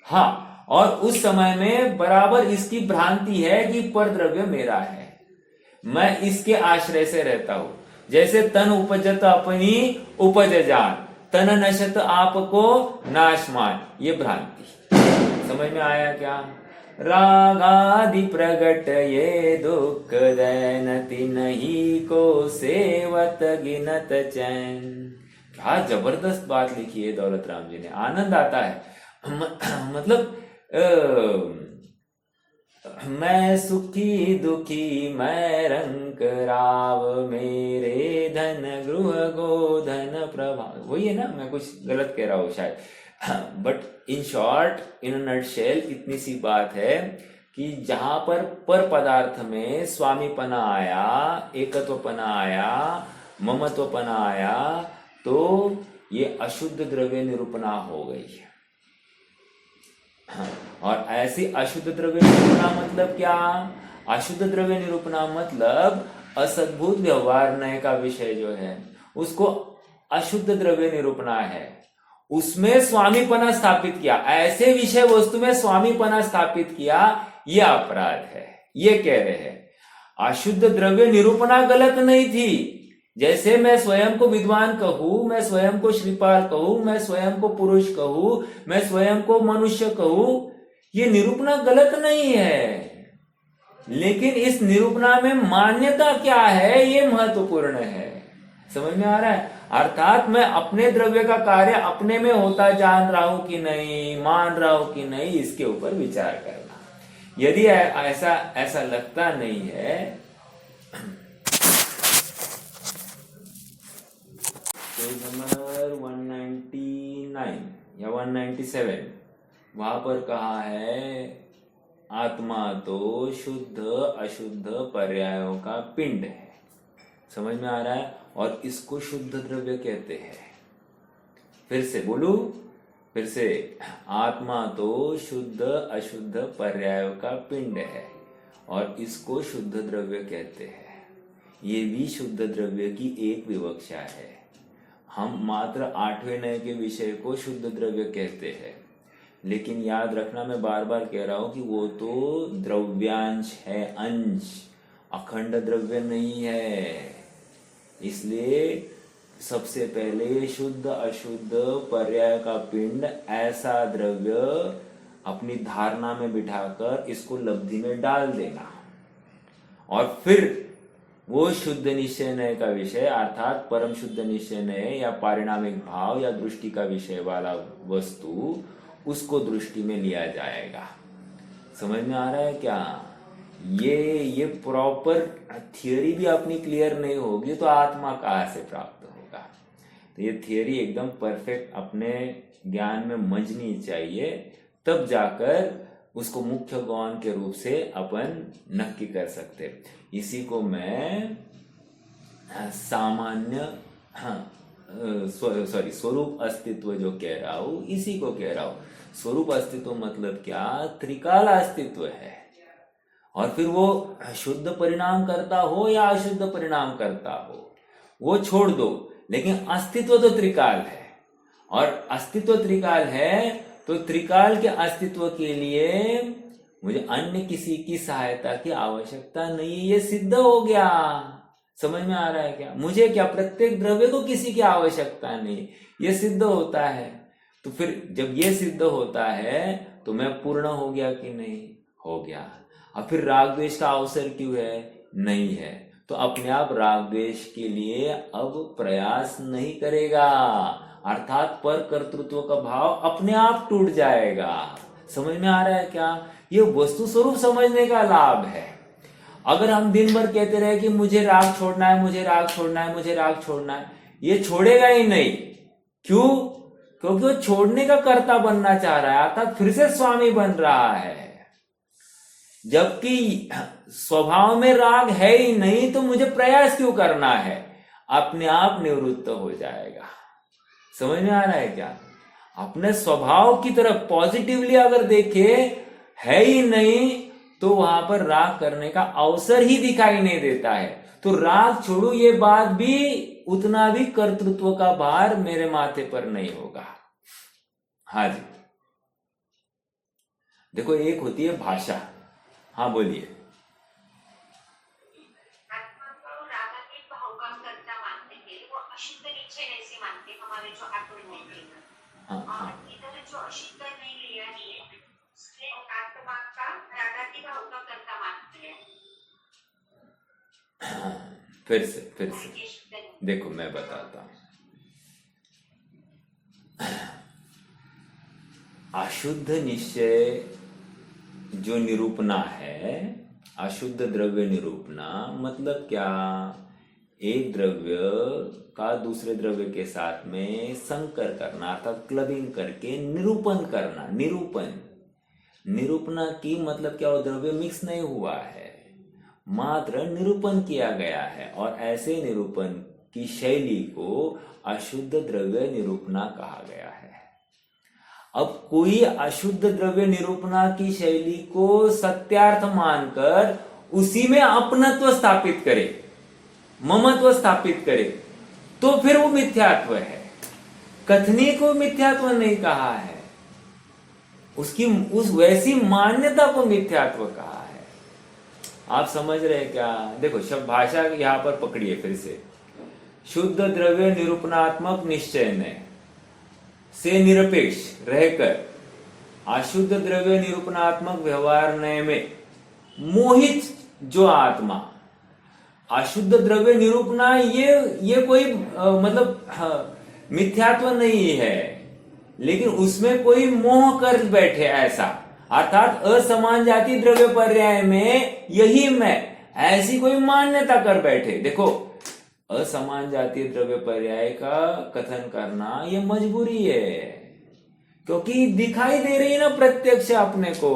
Speaker 1: हाँ, और उस समय में बराबर इसकी भ्रांति है कि पर द्रव्य मेरा है, मैं इसके आश्रय से रहता हूं। जैसे तन उपजत अपनी उपज जान, तन नशत आपको नाशमान, ये भ्रांति। समझ में आया क्या? रागादि प्रगट ये दुख दैनति नहीं को सेवत गिनत चैन। क्या जबरदस्त बात लिखी है दौलत राम जी ने, आनंद आता है। मतलब मैं सुखी दुखी मैं रंक राव, मेरे धन गृह गोधन प्रभाव। वही है ना, मैं कुछ गलत कह रहा हूं शायद, but in short, in nutshell इतनी सी बात है कि जहां पर पदार्थ में स्वामीपना आया, एकत्वपना आया, ममत्वपना आया, तो ये अशुद्ध द्रव्य निरूपणा हो गई है। और ऐसी अशुद्ध द्रव्य निरूपणा मतलब क्या? अशुद्ध द्रव्य निरूपणा मतलब असद्भुत व्यवहार नय का विषय जो है उसको अशुद्ध द्रव्य निरूपणा है। उसमें स्वामीपना स्थापित किया, ऐसे विषय वस्तु में स्वामीपना स्थापित किया, यह अपराध है। ये कह रहे हैं अशुद्ध द्रव्य निरूपणा गलत नहीं थी। जैसे मैं स्वयं को विद्वान कहूं, मैं स्वयं को श्रीपाल कहूं, मैं स्वयं को पुरुष कहूं, मैं स्वयं को मनुष्य कहूं, ये निरूपणा गलत नहीं है। लेकिन इस निरूपणा में मान्यता क्या है, ये महत्वपूर्ण है। समझ में आ रहा है? अर्थात मैं अपने द्रव्य का कार्य अपने में होता जान रहा हूं कि नहीं, मान रहा हूं कि नहीं, इसके ऊपर विचार करना। यदि ऐसा लगता नहीं है, पेज नंबर 199 या 197, वहां पर कहा है आत्मा तो शुद्ध अशुद्ध पर्यायों का पिंड है। समझ में आ रहा है? और इसको शुद्ध द्रव्य कहते हैं। फिर से बोलू, फिर से, आत्मा तो शुद्ध अशुद्ध पर्यायों का पिंड है और इसको शुद्ध द्रव्य कहते हैं। ये भी शुद्ध द्रव्य की एक विवक्षा है। हम मात्र 8वें नय के विषय को शुद्ध द्रव्य कहते हैं, लेकिन याद रखना, मैं बार बार कह रहा हूं कि वो तो द्रव्यांश है, अंश, अखंड द्रव्य नहीं है। इसलिए सबसे पहले शुद्ध अशुद्ध पर्याय का पिंड, ऐसा द्रव्य अपनी धारणा में बिठाकर इसको लब्धि में डाल देना, और फिर वो शुद्ध निश्चय नय का विषय अर्थात परम शुद्ध निश्चय नय या पारिणामिक भाव या दृष्टि का विषय वाला वस्तु, उसको दृष्टि में लिया जाएगा। समझ में आ रहा है क्या? ये प्रॉपर थियरी भी अपनी क्लियर नहीं होगी तो आत्मा कहाँ से प्राप्त होगा? तो ये थियरी एकदम परफेक्ट अपने ज्ञान में मंजनी चाहिए, तब जाकर उसको मुख्य गौण के रूप से अपन नक्की कर सकते। इसी को मैं सामान्य स्वरूप अस्तित्व जो कह रहा हूं, इसी को कह रहा हूं। स्वरूप अस्तित्व मतलब क्या? त्रिकाल अस्तित्व है। और फिर वो शुद्ध परिणाम करता हो या अशुद्ध परिणाम करता हो, वो छोड़ दो, लेकिन अस्तित्व तो त्रिकाल है। और अस्तित्व त्रिकाल है तो त्रिकाल के अस्तित्व के लिए मुझे अन्य किसी की सहायता की आवश्यकता नहीं है, ये सिद्ध हो गया। समझ में आ रहा है क्या? मुझे क्या, प्रत्येक द्रव्य को किसी की आवश्यकता नहीं, ये सिद्ध होता है। तो फिर जब ये सिद्ध होता है तो मैं पूर्ण हो गया कि नहीं? हो गया। और फिर राग द्वेष का अवसर क्यों है? नहीं है। तो अपने आप राग द्वेष के लिए अब प्रयास नहीं करेगा, अर्थात पर कर्तृत्व का भाव अपने आप टूट जाएगा। समझ में आ रहा है क्या? ये वस्तु स्वरूप समझने का लाभ है। अगर हम दिन भर कहते रहे कि मुझे राग छोड़ना है, मुझे राग छोड़ना है, मुझे राग छोड़ना है, ये छोड़ेगा ही नहीं। क्यों? क्योंकि वो छोड़ने का कर्ता बनना चाह रहा है, अर्थात फिर से स्वामी बन रहा है। जबकि स्वभाव में राग है ही नहीं, तो मुझे प्रयास क्यों करना है? अपने आप निवृत्त हो जाएगा। समझ में आ रहा है क्या? अपने स्वभाव की तरफ पॉजिटिवली अगर देखे, है ही नहीं, तो वहां पर राग करने का अवसर ही दिखाई नहीं देता है। तो राग छोड़ो ये बात भी, उतना भी कर्तृत्व का भार मेरे माथे पर नहीं होगा। हाँ जी, देखो एक होती है भाषा। हाँ बोलिए।
Speaker 3: आत्मा को रागातीत भाव का कर्ता मानते हैं, वो अशुद्ध निश्चय नहीं मानते हमारे जो आत्मज्ञानी हैं।
Speaker 1: हाँ,
Speaker 3: और इधर जो अशुद्ध नहीं लिया है, उसने आत्मा का रागातीत भाव का कर्ता मानते हैं।
Speaker 1: फिर से देखो मैं बताता हूं। अशुद्ध निश्चय जो निरूपणा है, अशुद्ध द्रव्य निरूपणा मतलब क्या? एक द्रव्य का दूसरे द्रव्य के साथ में संकर करना, अर्थात क्लबिंग करके निरूपण करना। निरूपणा की मतलब क्या? वो द्रव्य मिक्स नहीं हुआ है, मात्र निरूपण किया गया है। और ऐसे निरूपण की शैली को अशुद्ध द्रव्य निरूपणा कहा गया है। अब कोई अशुद्ध द्रव्य निरूपणा की शैली को सत्यार्थ मानकर उसी में अपनत्व स्थापित करे, ममत्व स्थापित करे, तो फिर वो मिथ्यात्व है। कथनी को मिथ्यात्व नहीं कहा है, उसकी उस वैसी मान्यता को मिथ्यात्व कहा है। आप समझ रहे क्या? देखो शब्द भाषा यहां पर पकड़िए फिर से। शुद्ध द्रव्य निरूपणात्मक निश्चय ने से निरपेक्ष रहकर अशुद्ध द्रव्य निरूपणात्मक व्यवहार नय में मोहित जो आत्मा, अशुद्ध द्रव्य निरूपणा ये कोई मिथ्यात्व नहीं है, लेकिन उसमें कोई मोह कर बैठे ऐसा, अर्थात असमान जाति द्रव्य पर्याय में यही मैं, ऐसी कोई मान्यता कर बैठे। देखो असमान जातीय द्रव्य पर्याय का कथन करना ये मजबूरी है, क्योंकि दिखाई दे रही है ना प्रत्यक्ष अपने को।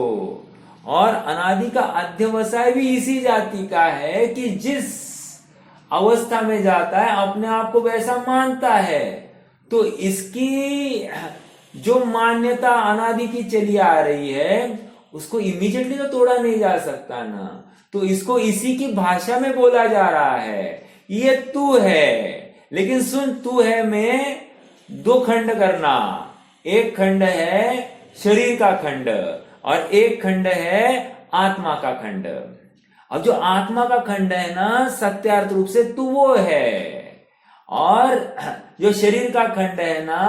Speaker 1: और अनादि का अध्यवसाय भी इसी जाति का है कि जिस अवस्था में जाता है अपने आप को वैसा मानता है। तो इसकी जो मान्यता अनादि की चली आ रही है, उसको इमीडिएटली तो तोड़ा नहीं जा सकता ना। तो इसको इसी की भाषा में बोला जा रहा है, ये तू है। लेकिन सुन, तू है में दो खंड करना, एक खंड है शरीर का खंड और एक खंड है आत्मा का खंड। अब जो आत्मा का खंड है ना, सत्यार्थ रूप से तू वो है, और जो शरीर का खंड है ना,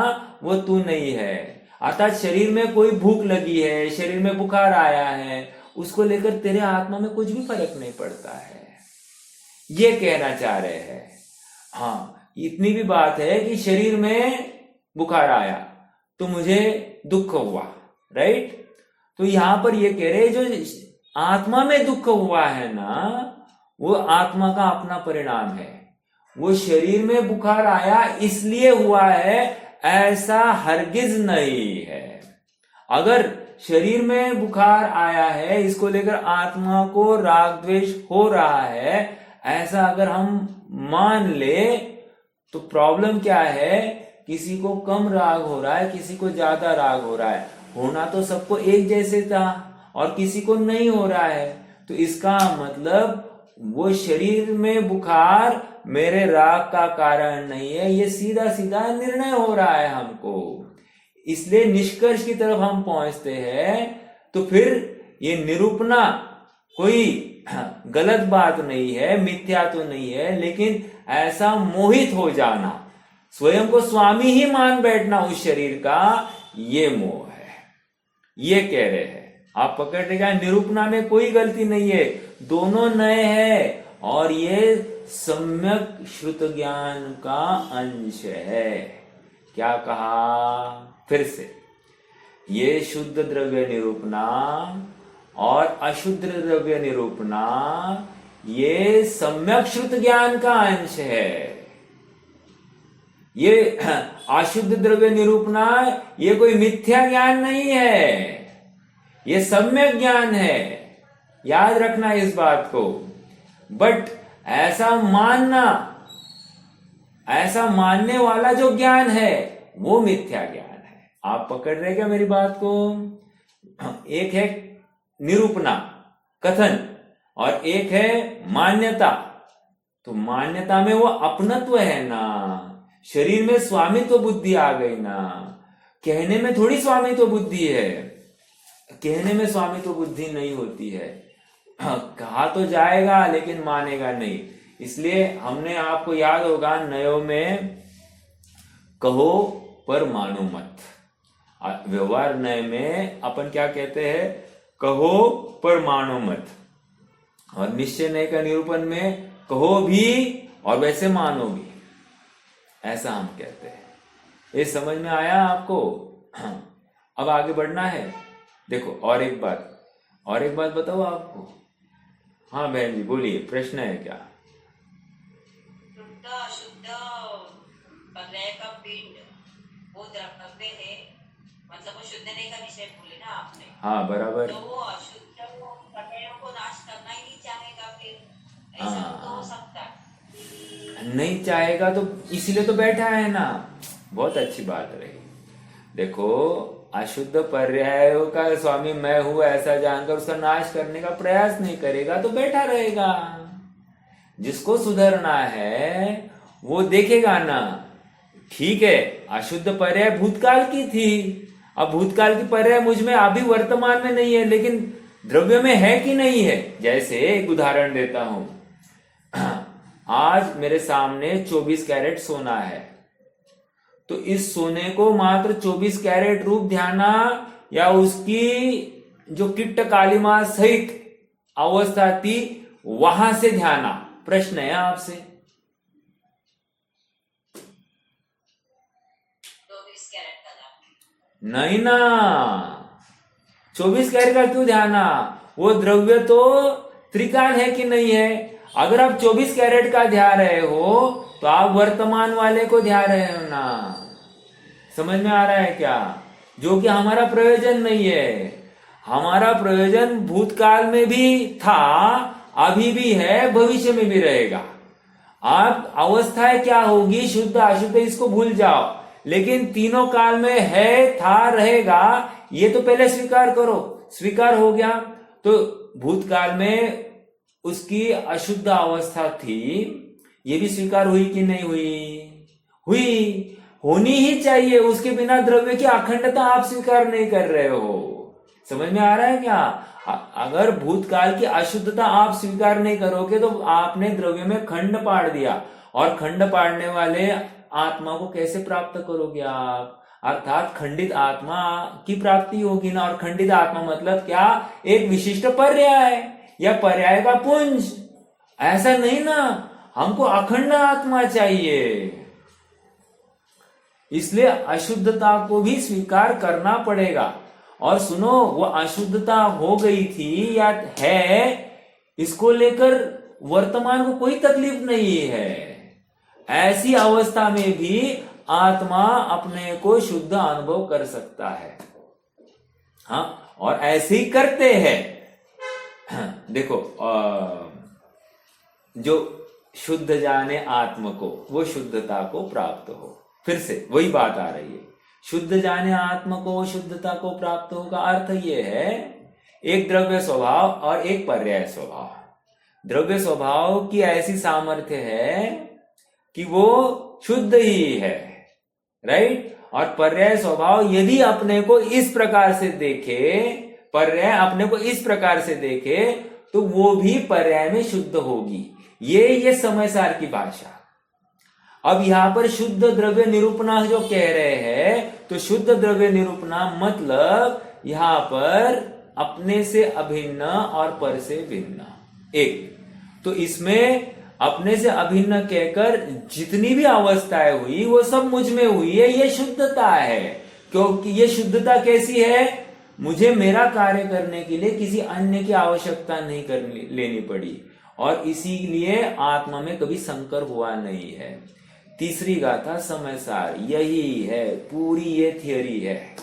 Speaker 1: वो तू नहीं है। अर्थात शरीर में कोई भूख लगी है, शरीर में बुखार आया है, उसको लेकर तेरे आत्मा में कुछ भी फर्क नहीं पड़ता है। ये कहना चाह रहे हैं। हाँ, इतनी भी बात है कि शरीर में बुखार आया तो मुझे दुख हुआ, राइट। तो यहां पर ये कह रहे जो आत्मा में दुख हुआ है ना, वो आत्मा का अपना परिणाम है। वो शरीर में बुखार आया इसलिए हुआ है, ऐसा हरगिज नहीं है। अगर शरीर में बुखार आया है, इसको लेकर आत्मा को राग द्वेष हो रहा है, ऐसा अगर हम मान ले तो प्रॉब्लम क्या है, किसी को कम राग हो रहा है, किसी को ज्यादा राग हो रहा है। होना तो सबको एक जैसे था और किसी को नहीं हो रहा है, तो इसका मतलब वो शरीर में बुखार मेरे राग का कारण नहीं है, ये सीधा सीधा निर्णय हो रहा है हमको। इसलिए निष्कर्ष की तरफ हम पहुंचते हैं। तो फिर ये निरूपणा कोई गलत बात नहीं है, मिथ्या तो नहीं है, लेकिन ऐसा मोहित हो जाना, स्वयं को स्वामी ही मान बैठना उस शरीर का, ये मोह है। ये कह रहे हैं, आप पकड़ लेगा। निरूपणा में कोई गलती नहीं है, दोनों नए हैं और ये सम्यक श्रुत ज्ञान का अंश है। क्या कहा फिर से, ये शुद्ध द्रव्य निरूपणा और अशुद्ध द्रव्य निरूपणा ये सम्यक श्रुत ज्ञान का अंश है। ये अशुद्ध द्रव्य निरूपणा ये कोई मिथ्या ज्ञान नहीं है, ये सम्यक ज्ञान है। याद रखना इस बात को। बट ऐसा मानना, ऐसा मानने वाला जो ज्ञान है वो मिथ्या ज्ञान है। आप पकड़ रहे क्या मेरी बात को? एक है निरूपणा, कथन, और एक है मान्यता। तो मान्यता में वो अपनत्व है ना, शरीर में स्वामित्व बुद्धि आ गई ना। कहने में थोड़ी स्वामित्व बुद्धि है, कहने में स्वामित्व बुद्धि नहीं होती है। कहा तो जाएगा लेकिन मानेगा नहीं। इसलिए हमने, आपको याद होगा नयो में कहो पर मानो मत। व्यवहार नय में अपन क्या कहते हैं, कहो पर मानो मत। और निश्चय नय का निरूपण में कहो भी और वैसे मानो भी, ऐसा हम कहते हैं। ये समझ में आया आपको? अब आगे बढ़ना है। देखो और एक बात बताओ आपको। हाँ बहन जी बोलिए, प्रश्न है क्या?
Speaker 2: शुद्ध अशुद्ध पर्याय का पिंड वो द्रव्य है, मतलब वो शुद्ध नहीं का विषय बोले ना आपने।
Speaker 1: हाँ बराबर।
Speaker 2: तो वो अशुद्ध पर्यायों को नाश करना ही नहीं चाहेगा, फिर ऐसा तो हो सकता है।
Speaker 1: नहीं चाहेगा तो इसीलिए तो बैठा है ना। बहुत अच्छी बात रही। देखो, अशुद्ध पर्यायों का स्वामी मैं हूं ऐसा जानकर उसका नाश करने का प्रयास नहीं करेगा तो बैठा रहेगा। जिसको सुधरना है वो देखेगा ना। ठीक है, अशुद्ध पर्याय भूतकाल की थी, अब भूतकाल की पर्याय मुझ में अभी वर्तमान में नहीं है, लेकिन द्रव्य में है कि नहीं है। जैसे एक उदाहरण देता हूं, आज मेरे सामने 24 कैरेट सोना है, तो इस सोने को मात्र 24 कैरेट रूप ध्याना या उसकी जो किट्ट कालिमा सहित अवस्था थी वहां से ध्याना, प्रश्न है आपसे।
Speaker 2: 24 कैरेट का दाम
Speaker 1: नहीं ना, 24 कैरेट का क्यों ध्याना? वो द्रव्य तो त्रिकाल है कि नहीं है। अगर आप 24 कैरेट का ध्या रहे हो तो आप वर्तमान वाले को ध्या रहे हो ना। समझ में आ रहा है क्या? जो कि हमारा प्रयोजन नहीं है। हमारा प्रयोजन भूतकाल में भी था, अभी भी है, भविष्य में भी रहेगा। आप अवस्थाएं क्या होगी, शुद्ध अशुद्ध, इसको भूल जाओ, लेकिन तीनों काल में है, था, रहेगा, ये तो पहले स्वीकार करो। स्वीकार हो गया तो भूतकाल में उसकी अशुद्ध अवस्था थी, ये भी स्वीकार हुई कि नहीं हुई? हुई, होनी ही चाहिए। उसके बिना द्रव्य की अखंडता आप स्वीकार नहीं कर रहे हो। समझ में आ रहा है क्या? अगर भूतकाल की अशुद्धता आप स्वीकार नहीं करोगे तो आपने द्रव्य में खंड पाड़ दिया, और खंड पाड़ने वाले आत्मा को कैसे प्राप्त करोगे आप? अर्थात खंडित आत्मा की प्राप्ति होगी ना। और खंडित आत्मा मतलब क्या? एक विशिष्ट पर्याय या पर्याय का पुंज। ऐसा नहीं ना, हमको अखंड आत्मा चाहिए। इसलिए अशुद्धता को भी स्वीकार करना पड़ेगा। और सुनो, वो अशुद्धता हो गई थी या है, इसको लेकर वर्तमान को कोई तकलीफ नहीं है। ऐसी अवस्था में भी आत्मा अपने को शुद्ध अनुभव कर सकता है। हाँ, और ऐसे ही करते हैं। देखो, जो शुद्ध जाने आत्म को, वो शुद्धता को प्राप्त हो। फिर से वही बात आ रही है, शुद्ध जाने आत्म को शुद्धता को प्राप्त हो का अर्थ ये है, एक द्रव्य स्वभाव और एक पर्याय स्वभाव। द्रव्य स्वभाव की ऐसी सामर्थ्य है कि वो शुद्ध ही है, राइट। और पर्याय स्वभाव यदि अपने को इस प्रकार से देखे, पर्याय अपने को इस प्रकार से देखे, तो वो भी पर्याय में शुद्ध होगी। ये समय सार की भाषा। अब यहां पर शुद्ध द्रव्य निरूपणा जो कह रहे हैं, तो शुद्ध द्रव्य निरूपणा मतलब यहां पर अपने से अभिन्न और पर से भिन्न एक। तो इसमें अपने से अभिन्न कहकर जितनी भी अवस्थाएं हुई वो सब मुझ में हुई है, ये शुद्धता है। क्योंकि ये शुद्धता कैसी है, मुझे मेरा कार्य करने के लिए किसी अन्य की आवश्यकता नहीं लेनी पड़ी, और इसीलिए आत्मा में कभी संकर हुआ नहीं है। तीसरी गाथा समय सार यही है, पूरी ये थियोरी है।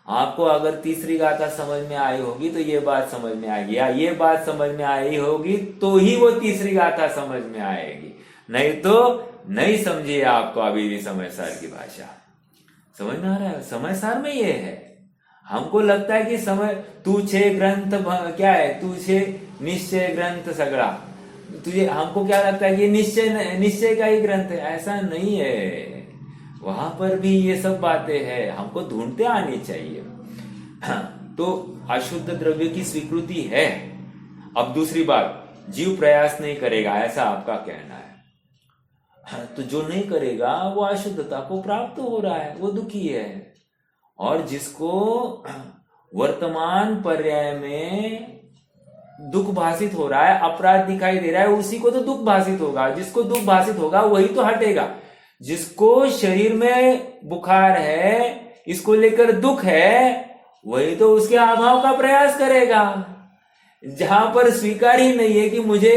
Speaker 1: आपको अगर तीसरी गाथा समझ में आई होगी तो ये बात समझ में आएगी, या ये बात समझ में आई होगी तो ही वो तीसरी गाथा समझ में आएगी, नहीं तो नहीं समझिए। आपको अभी भी समय सार की भाषा समझ में आ रहा है। समय सार में ये है, हमको लगता है कि समय तू छे ग्रंथ क्या है, तू छे निश्चय ग्रंथ सगड़ा, तुझे हमको क्या लगता है कि निश्चय का ही ग्रंथ है। ऐसा नहीं है, वहां पर भी ये सब बातें हैं, हमको ढूंढते आनी चाहिए। तो अशुद्ध द्रव्य की स्वीकृति है। अब दूसरी बात, जीव प्रयास नहीं करेगा, ऐसा आपका कहना है। तो जो नहीं करेगा वो अशुद्धता को प्राप्त हो रहा है, वो दुखी है। और जिसको वर्तमान पर्याय में दुख भाषित हो रहा है, अपराध दिखाई दे रहा है, उसी को तो दुख भाषित होगा। जिसको दुख भाषित होगा वही तो हटेगा। जिसको शरीर में बुखार है, इसको लेकर दुख है, वही तो उसके अभाव का प्रयास करेगा। जहां पर स्वीकार ही नहीं है कि मुझे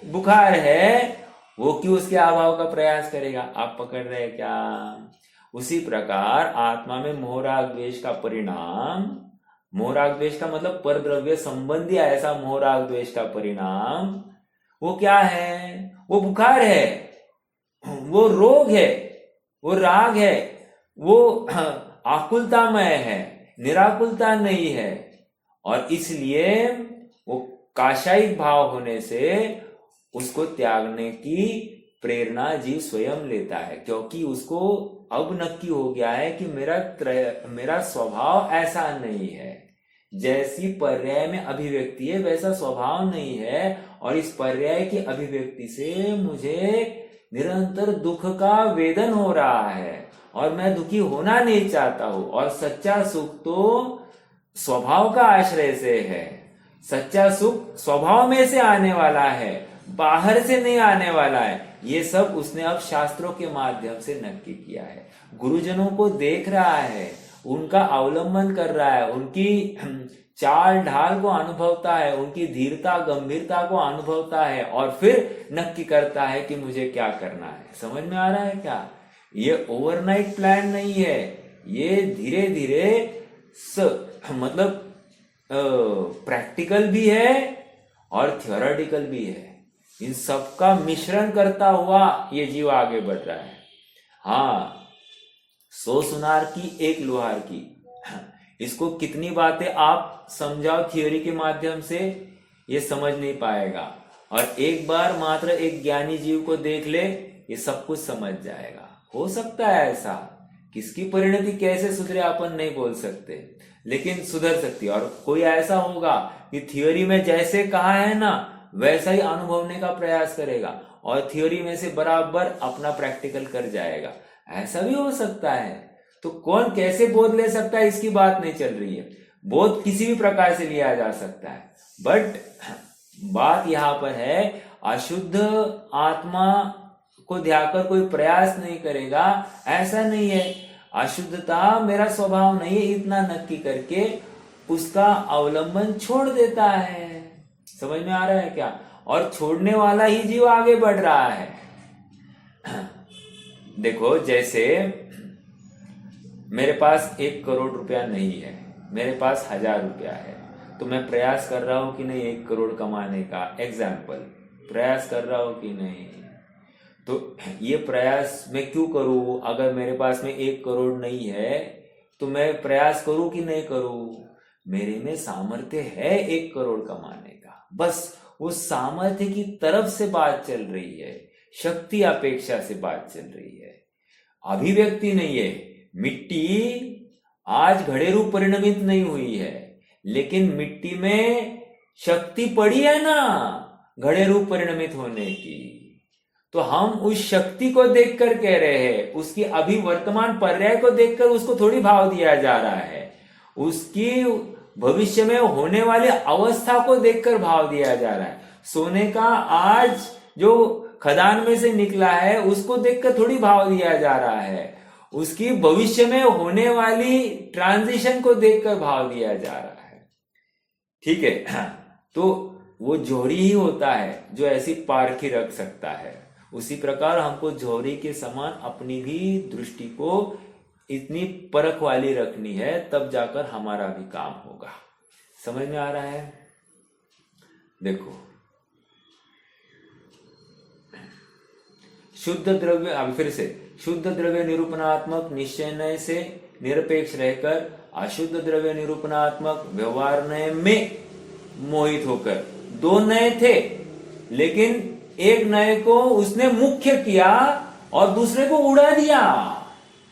Speaker 1: बुखार है, वो क्यों उसके अभाव का प्रयास करेगा। आप पकड़ रहे क्या। उसी प्रकार आत्मा में मोह राग द्वेष का परिणाम, मोह राग द्वेष का मतलब परद्रव्य संबंधी ऐसा मोह राग द्वेष का परिणाम वो क्या है, वो बुखार है, वो रोग है, वो राग है, वो आकुलतामय है, निराकुलता नहीं है। और इसलिए वो काशायिक भाव होने से उसको त्यागने की प्रेरणा जीव स्वयं लेता है, क्योंकि उसको अब नक्की हो गया है कि मेरा स्वभाव ऐसा नहीं है। जैसी पर्याय में अभिव्यक्ति है वैसा स्वभाव नहीं है, और इस पर्याय की अभिव्यक्ति से मुझे निरंतर दुख का वेदन हो रहा है, और मैं दुखी होना नहीं चाहता हूं। और सच्चा सुख तो स्वभाव का आश्रय से है। सच्चा सुख स्वभाव में से आने वाला है, बाहर से नहीं आने वाला है। ये सब उसने अब शास्त्रों के माध्यम से नक्की किया है। गुरुजनों को देख रहा है, उनका अवलंबन कर रहा है, उनकी चाल ढाल को अनुभवता है, उनकी धीरता गंभीरता को अनुभवता है, और फिर नक्की करता है कि मुझे क्या करना है। समझ में आ रहा है क्या। ये ओवरनाइट प्लान नहीं है, ये धीरे धीरे मतलब प्रैक्टिकल भी है और थियोरेटिकल भी है। इन सबका मिश्रण करता हुआ ये जीव आगे बढ़ रहा है। हाँ, 100 सुनार की एक लोहार की, इसको कितनी बातें आप समझाओ थियोरी के माध्यम से, ये समझ नहीं पाएगा। और एक बार मात्र एक ज्ञानी जीव को देख ले, ये सब कुछ समझ जाएगा। हो सकता है ऐसा, किसकी परिणति कैसे सुधरे अपन नहीं बोल सकते, लेकिन सुधर सकती है। और कोई ऐसा होगा कि थियोरी में जैसे कहा है ना वैसा ही अनुभवने का प्रयास करेगा, और थियोरी में से बराबर अपना प्रैक्टिकल कर जाएगा। ऐसा भी हो सकता है। तो कौन कैसे बोध ले सकता है, इसकी बात नहीं चल रही है। बोध किसी भी प्रकार से लिया जा सकता है, बट बात यहां पर है अशुद्ध आत्मा को ध्याकर कोई प्रयास नहीं करेगा, ऐसा नहीं है। अशुद्धता मेरा स्वभाव नहीं है, इतना नक्की करके उसका अवलंबन छोड़ देता है। समझ में आ रहा है क्या? और छोड़ने वाला ही जीव आगे बढ़ रहा है। देखो, जैसे मेरे पास 1 करोड़ रुपया नहीं है, मेरे पास 1000 रुपया है, तो मैं प्रयास कर रहा हूं कि नहीं 1 करोड़ कमाने का, एग्जाम्पल, प्रयास कर रहा हूं कि नहीं? तो ये प्रयास मैं क्यों करूं? अगर मेरे पास में 1 करोड़ नहीं है तो मैं प्रयास करूं कि नहीं करूं? मेरे में सामर्थ्य है 1 करोड़ कमाने का, बस वो सामर्थ्य की तरफ से बात चल रही है, शक्ति अपेक्षा से बात चल रही है, अभिव्यक्ति नहीं है। मिट्टी आज घड़े रूप परिणमित नहीं हुई है, लेकिन मिट्टी में शक्ति पड़ी है ना घड़े रूप परिणमित होने की। तो हम उस शक्ति को देखकर कह रहे हैं, उसकी अभी वर्तमान पर्याय को देखकर उसको थोड़ी भाव दिया जा रहा है, उसकी भविष्य में होने वाली अवस्था को देखकर भाव दिया जा रहा है। सोने का आज जो खदान में से निकला है उसको देखकर थोड़ी भाव दिया जा रहा है, उसकी भविष्य में होने वाली ट्रांजिशन को देखकर भाव दिया जा रहा है। ठीक है? तो वो जोहरी ही होता है जो ऐसी पारखी रख सकता है। उसी प्रकार हमको जोहरी के समान अपनी भी दृष्टि को इतनी परख वाली रखनी है, तब जाकर हमारा भी काम होगा। समझ में आ रहा है? देखो, शुद्ध द्रव्य, अभी फिर से, शुद्ध द्रव्य निरूपणात्मक निश्चय से निरपेक्ष रहकर अशुद्ध द्रव्य निरूपणात्मक व्यवहार नय में मोहित होकर, 2 नय थे लेकिन एक नय को उसने मुख्य किया और दूसरे को उड़ा दिया।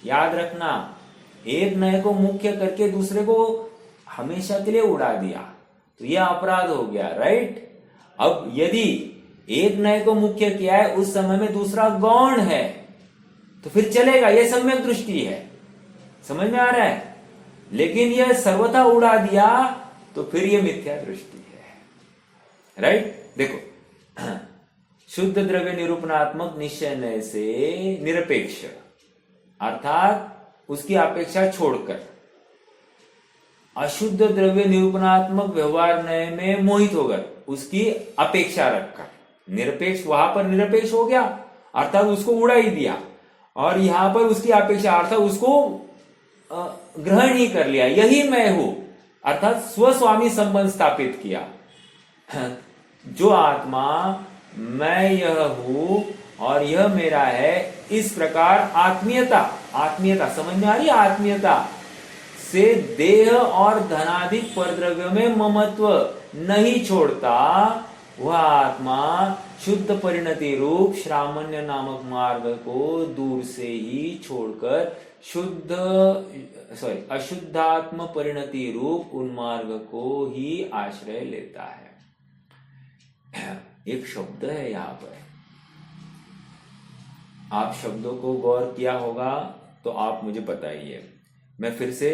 Speaker 1: याद रखना, एक नय को मुख्य करके दूसरे को हमेशा के लिए उड़ा दिया तो यह अपराध हो गया, राइट? अब यदि एक नय को मुख्य किया है, उस समय में दूसरा गौण है, तो फिर चलेगा, यह सम्यक दृष्टि है। समझ में आ रहा है? लेकिन यह सर्वथा उड़ा दिया तो फिर यह मिथ्या दृष्टि है, राइट? देखो, शुद्ध द्रव्य निरूपणात्मक निश्चय से निरपेक्ष, अर्थात उसकी अपेक्षा छोड़कर, अशुद्ध द्रव्य निरूपणात्मक व्यवहार नय में मोहित होकर उसकी अपेक्षा रखकर, निरपेक्ष, वहां पर निरपेक्ष हो गया अर्थात उसको उड़ा ही दिया, और यहां पर उसकी अपेक्षा अर्थात उसको ग्रहण ही कर लिया, यही मैं हूं अर्थात स्वस्वामी संबंध स्थापित किया। जो आत्मा मैं यह हूं और यह मेरा है, इस प्रकार आत्मीयता, आत्मीयता समझ में आ रही है? आत्मीयता से देह और धनाधिक परद्रव्यों में ममत्व नहीं छोड़ता, वह आत्मा शुद्ध परिणति रूप श्रामण्य नामक मार्ग को दूर से ही छोड़कर अशुद्धात्म परिणति रूप उन मार्ग को ही आश्रय लेता है। एक शब्द है यहां पर, आप शब्दों को गौर किया होगा तो आप मुझे बताइए। मैं फिर से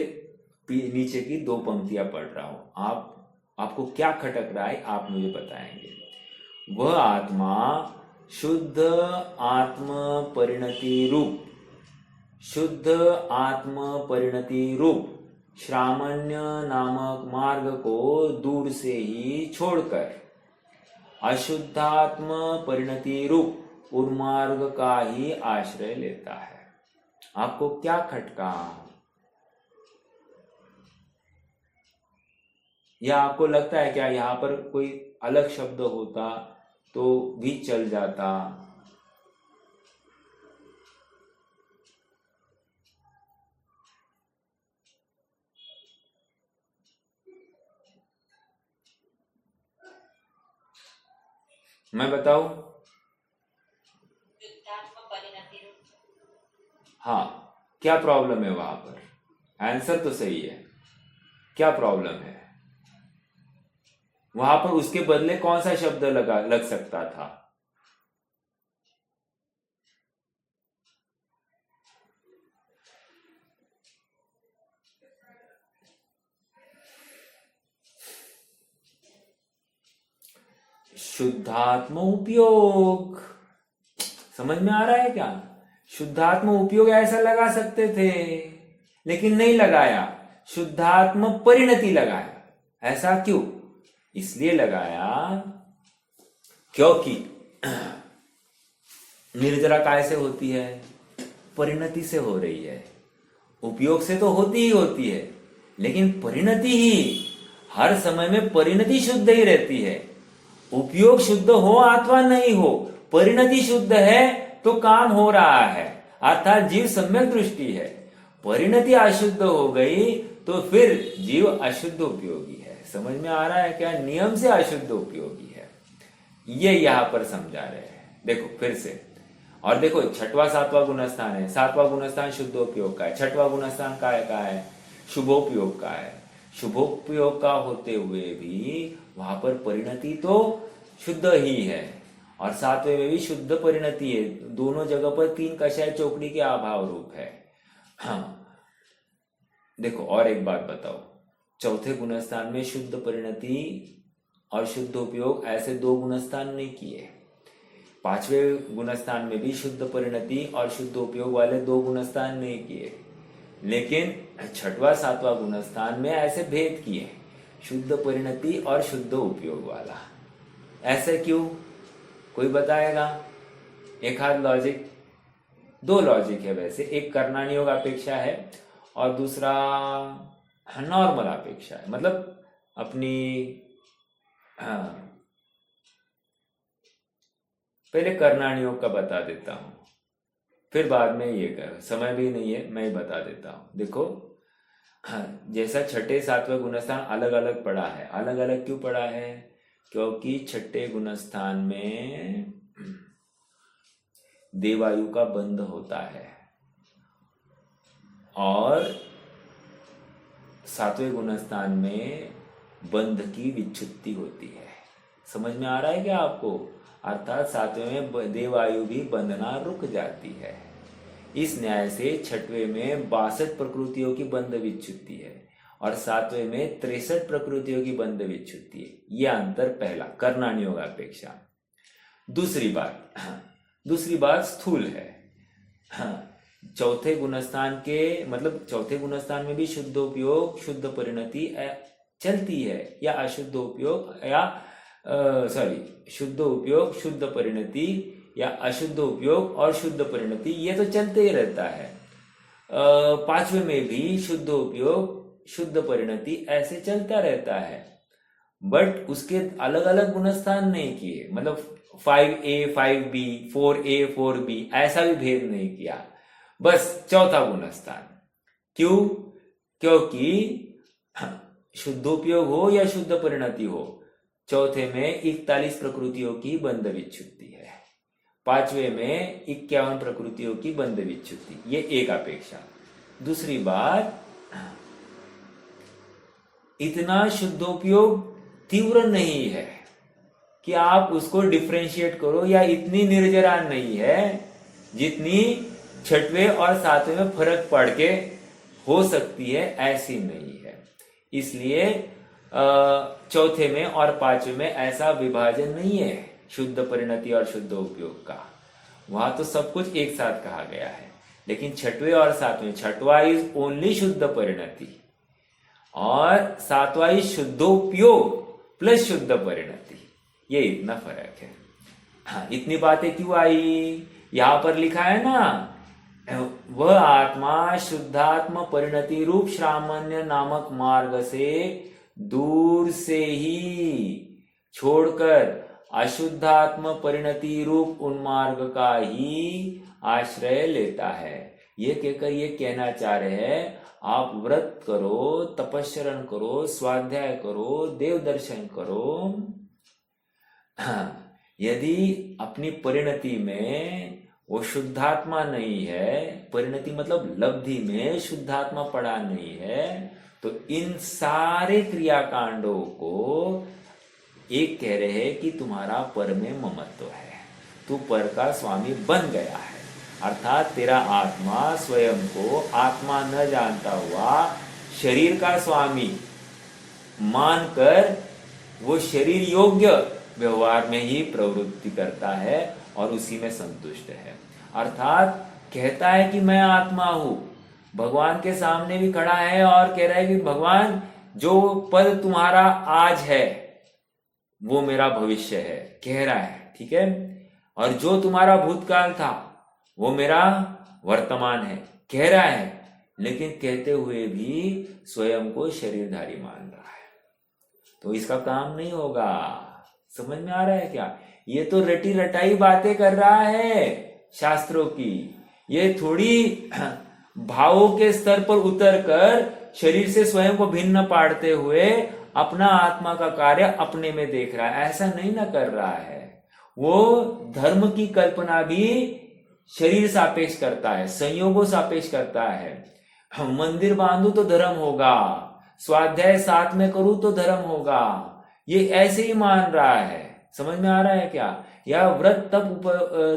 Speaker 1: नीचे की 2 पंक्तियां पढ़ रहा हूं, आपको क्या खटक रहा है आप मुझे बताएंगे। वह आत्मा शुद्ध आत्म परिणति रूप, शुद्ध आत्म परिणति रूप श्रामण्य नामक मार्ग को दूर से ही छोड़कर अशुद्धात्म परिणति रूप उन्मार्ग का ही आश्रय लेता है। आपको क्या खटका? या आपको लगता है क्या यहां पर कोई अलग शब्द होता तो भी चल जाता? मैं बताऊं?
Speaker 2: शुद्धात्म परिणति रूप।
Speaker 1: हाँ, क्या प्रॉब्लम है वहां पर? आंसर तो सही है, क्या प्रॉब्लम है वहां पर? उसके बदले कौन सा शब्द लग सकता था? शुद्धात्म उपयोग। समझ में आ रहा है क्या? शुद्धात्म उपयोग ऐसा लगा सकते थे, लेकिन नहीं लगाया, शुद्धात्म परिणति लगाया। ऐसा क्यों? इसलिए लगाया क्योंकि निर्जरा काय से होती है? परिणति से हो रही है। उपयोग से तो होती ही होती है, लेकिन परिणति ही हर समय में परिणति शुद्ध ही रहती है। उपयोग शुद्ध हो अथवा नहीं हो, परिणति शुद्ध है तो काम हो रहा है, अर्थात जीव सम्यक दृष्टि है। परिणति अशुद्ध हो गई तो फिर जीव अशुद्ध उपयोगी है। समझ में आ रहा है क्या? नियम से अशुद्ध उपयोगी है, ये यहां पर समझा रहे हैं। देखो फिर से, और देखो छठवां सातवां गुणस्थान है। सातवां गुणस्थान शुद्धोपयोग का है, छठवां गुणस्थान का है शुभोपयोग का है। शुभोपयोग का होते हुए भी वहां पर परिणति तो शुद्ध ही है, और सातवें में भी शुद्ध परिणति है। दोनों जगह पर तीन कषाय चौकड़ी के अभाव रूप है। हाँ देखो, और एक बात बताओ, चौथे गुणस्थान में शुद्ध परिणति और शुद्ध उपयोग ऐसे दो गुणस्थान नहीं किए। पांचवें गुणस्थान में भी शुद्ध परिणति और शुद्ध उपयोग वाले दो गुणस्थान नहीं किए, लेकिन छठवां सातवां गुणस्थान में ऐसे भेद किए, शुद्ध परिणति और शुद्ध उपयोग वाला। ऐसे क्यों? कोई बताएगा? एक हाथ लॉजिक, दो लॉजिक है वैसे। एक कर्णानियोग अपेक्षा है और दूसरा नॉर्मल अपेक्षा है, मतलब अपनी पहले कर्णानियोग का बता देता हूं, फिर बाद में ये कर, समय भी नहीं है, मैं बता देता हूं। देखो जैसा छठे सातवें गुणस्थान अलग अलग पड़ा है। अलग अलग क्यों पड़ा है? क्योंकि छठे गुणस्थान में देवायु का बंध होता है और सातवें गुणस्थान में बंध की विच्छुत्ति होती है। समझ में आ रहा है क्या आपको? अर्थात सातवें में देवायु भी बंधना रुक जाती है। इस न्याय से छठवें में 62 प्रकृतियों की बंध विच्छुत्ति है और सातवें में 63 प्रकृतियों की बंध विच्छुत्ति है। यह अंतर पहला, कर्णानियोग अपेक्षा। दूसरी बात स्थूल है। चौथे गुणस्थान के, मतलब चौथे गुणस्थान में भी शुद्ध उपयोग शुद्ध परिणति चलती है, या अशुद्ध उपयोग या शुद्ध उपयोग शुद्ध परिणति या अशुद्ध उपयोग और शुद्ध परिणति, ये तो चलते ही रहता है। पांचवें में भी शुद्ध उपयोग शुद्ध परिणति ऐसे चलता रहता है, बट उसके अलग अलग गुणस्थान नहीं किए। मतलब 5A 5B 4A 4B ऐसा भी भेद नहीं किया, बस चौथा गुणस्थान। क्यों? क्योंकि शुद्धोपयोग हो या शुद्ध परिणति हो, चौथे में 41 प्रकृतियों की बंध विच्छुत्ति है, पांचवें में 51 प्रकृतियों की बंध विच्छुत्ति। ये एक अपेक्षा। दूसरी बात, इतना शुद्धोपयोग तीव्र नहीं है कि आप उसको डिफरेंशिएट करो, या इतनी निर्जरा नहीं है जितनी छठवें और सातवें में फर्क पड़ के हो सकती है, ऐसी नहीं है। इसलिए चौथे में और पांचवें में ऐसा विभाजन नहीं है शुद्ध परिणति और शुद्ध उपयोग का। वहां तो सब कुछ एक साथ कहा गया है, लेकिन छठवें और सातवें, छठवां इज ओनली शुद्ध परिणति और सातवां इज शुद्धोपयोग प्लस शुद्ध परिणति। ये इतना फर्क है। हाँ, इतनी बातें क्यों आई? यहां पर लिखा है ना, वह आत्मा शुद्धात्म परिणति रूप श्रामण्य नामक मार्ग से दूर से ही छोड़कर अशुद्धात्म परिणति रूप उन्मार्ग का ही आश्रय लेता है। ये कहकर ये कहना चाह रहे हैं, आप व्रत करो, तपस्या करो, स्वाध्याय करो, देव दर्शन करो। यदि अपनी परिणति में वो शुद्धात्मा नहीं है, परिणति मतलब लब्धि में शुद्धात्मा पड़ा नहीं है, तो इन सारे क्रियाकांडों को एक कह रहे हैं कि तुम्हारा पर में ममत्व है, तू पर का स्वामी बन गया है। अर्थात तेरा आत्मा स्वयं को आत्मा न जानता हुआ शरीर का स्वामी मानकर वो शरीर योग्य व्यवहार में ही प्रवृत्ति करता है और उसी में संतुष्ट है। अर्थात कहता है कि मैं आत्मा हूं, भगवान के सामने भी खड़ा है और कह रहा है कि भगवान जो पद तुम्हारा आज है वो मेरा भविष्य है, कह रहा है, ठीक है। और जो तुम्हारा भूतकाल था वो मेरा वर्तमान है, कह रहा है। लेकिन कहते हुए भी स्वयं को शरीरधारी मान रहा है, तो इसका काम नहीं होगा। समझ में आ रहा है क्या? ये तो रटी रटाई बातें कर रहा है शास्त्रों की। ये थोड़ी भावों के स्तर पर उतरकर शरीर से स्वयं को भिन्न पाड़ते हुए अपना आत्मा का कार्य अपने में देख रहा है, ऐसा नहीं ना कर रहा है। वो धर्म की कल्पना भी शरीर सापेक्ष करता है, संयोगों सापेक्ष करता है। मंदिर बांधू तो धर्म होगा, स्वाध्याय 7 में करूं तो धर्म होगा, ये ऐसे ही मान रहा है। समझ में आ रहा है क्या? या व्रत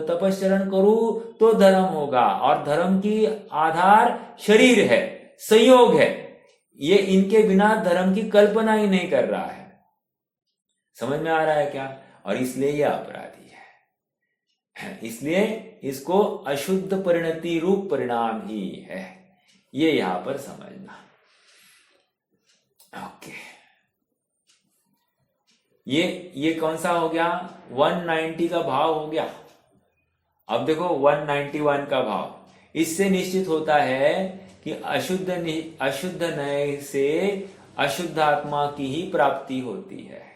Speaker 1: तपश्चरण करूं तो धर्म होगा, और धर्म की आधार शरीर है, संयोग है। ये इनके बिना धर्म की कल्पना ही नहीं कर रहा है। समझ में आ रहा है क्या? और इसलिए यह अपराधी है, इसलिए इसको अशुद्ध परिणति रूप परिणाम ही है, ये यहां पर समझना। ओके, ये कौन सा हो गया? 190 का भाव हो गया। अब देखो 191 का भाव, इससे निश्चित होता है कि अशुद्ध नय से अशुद्ध आत्मा की ही प्राप्ति होती है।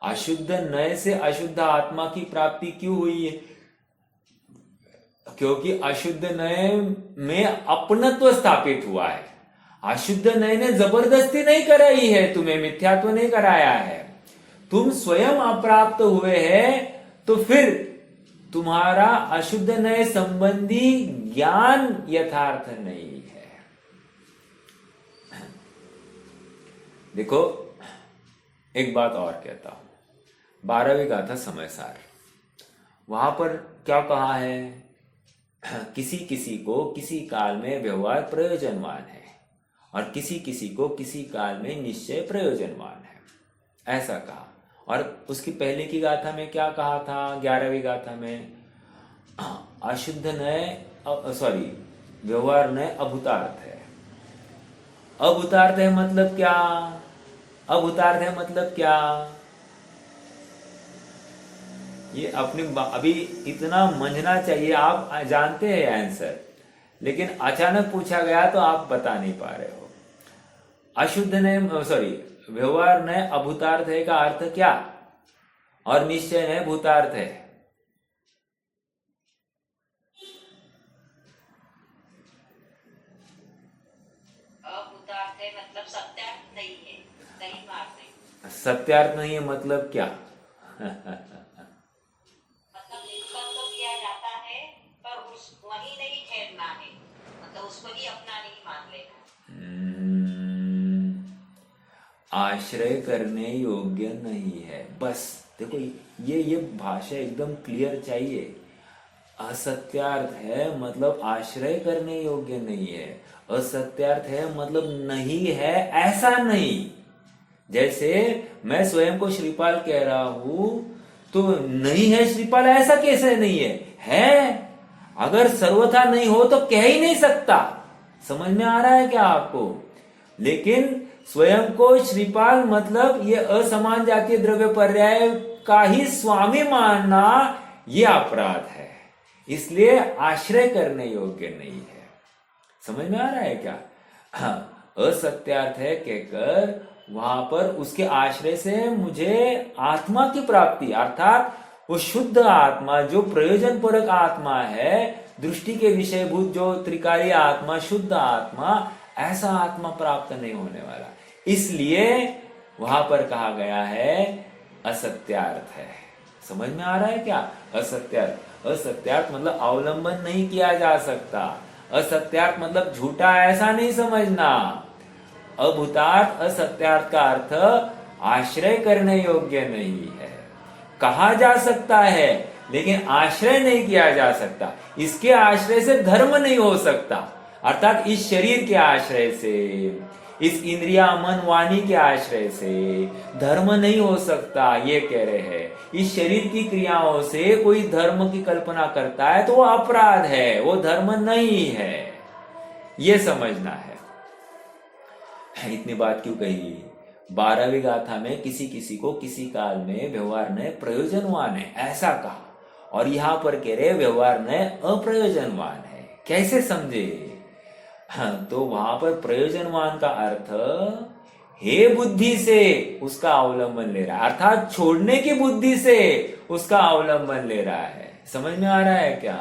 Speaker 1: अशुद्ध नय से अशुद्ध आत्मा की प्राप्ति क्यों हुई है? क्योंकि अशुद्ध नय में अपनत्व स्थापित हुआ है। अशुद्ध नय ने जबरदस्ती नहीं कराई है, तुम्हें मिथ्यात्व नहीं कराया है। तुम स्वयं अप्राप्त हुए हैं, तो फिर तुम्हारा अशुद्ध नय संबंधी ज्ञान यथार्थ नहीं है। देखो एक बात और कहता हूं, 12वीं गाथा समय सार, वहां पर क्या कहा है? किसी किसी को किसी काल में व्यवहार प्रयोजनवान है और किसी किसी को किसी काल में निश्चय प्रयोजनवान है, ऐसा कहा। और उसकी पहले की गाथा में क्या कहा था? 11वीं गाथा में अशुद्ध नय व्यवहार नय अभूतार्थ है। अभूतार्थ है मतलब क्या? अभूतार्थ है मतलब क्या? ये अपनी अभी इतना मंझना चाहिए, आप जानते हैं आंसर, लेकिन अचानक पूछा गया तो आप बता नहीं पा रहे हो। अशुद्ध नय व्यवहार नय अभूतार्थ है का अर्थ क्या? और निश्चय नय भूतार्थ है।
Speaker 2: अभूतार्थ है मतलब सत्यार्थ नहीं है, सही बात नहीं।
Speaker 1: सत्यार्थ नहीं है मतलब क्या?
Speaker 2: मतलब निष्कर्ष तो किया जाता है, पर उस वही नहीं ठहरना है, मतलब उसको ही अपना नहीं मान लेना।
Speaker 1: आश्रय करने योग्य नहीं है, बस। देखो ये भाषा एकदम क्लियर चाहिए। असत्यार्थ है मतलब आश्रय करने योग्य नहीं है। असत्यार्थ है मतलब नहीं है, ऐसा नहीं। जैसे मैं स्वयं को श्रीपाल कह रहा हूं तो नहीं है श्रीपाल, ऐसा कैसे नहीं है? अगर सर्वथा नहीं हो तो कह ही नहीं सकता। समझ में आ रहा है क्या आपको? लेकिन स्वयं को श्रीपाल मतलब ये असमान जातीय द्रव्य पर्याय का ही स्वामी मानना ये अपराध है, इसलिए आश्रय करने योग्य नहीं है। समझ में आ रहा है क्या? असत्यार्थ है कहकर वहां पर उसके आश्रय से मुझे आत्मा की प्राप्ति, अर्थात वो शुद्ध आत्मा जो प्रयोजन परक आत्मा है, दृष्टि के विषयभूत जो त्रिकालीय आत्मा, शुद्ध आत्मा, ऐसा आत्मा प्राप्त नहीं होने वाला। इसलिए वहां पर कहा गया है असत्यार्थ है। समझ में आ रहा है क्या? असत्यार्थ, असत्यार्थ मतलब अवलंबन नहीं किया जा सकता। असत्यार्थ मतलब झूठा, ऐसा नहीं समझना। अभूतार्थ, असत्यार्थ का अर्थ आश्रय करने योग्य नहीं है। कहा जा सकता है लेकिन आश्रय नहीं किया जा सकता। इसके आश्रय से धर्म नहीं हो सकता, अर्थात इस शरीर के आश्रय से, इस इंद्रिया मन वाणी के आश्रय से धर्म नहीं हो सकता, ये कह रहे हैं। इस शरीर की क्रियाओं से कोई धर्म की कल्पना करता है तो वो अपराध है, वो धर्म नहीं है, ये समझना है। इतनी बात क्यों कही? 12वीं गाथा में किसी किसी को किसी काल में व्यवहार ने प्रयोजनवान है ऐसा कहा, और यहां पर कह रहे व्यवहार ने अप्रयोजनवान है। कैसे समझे? हाँ, तो वहां पर प्रयोजनवान का अर्थ हे बुद्धि से उसका अवलंबन ले रहा है, अर्थात छोड़ने की बुद्धि से उसका अवलंबन ले रहा है। समझ में आ रहा है क्या?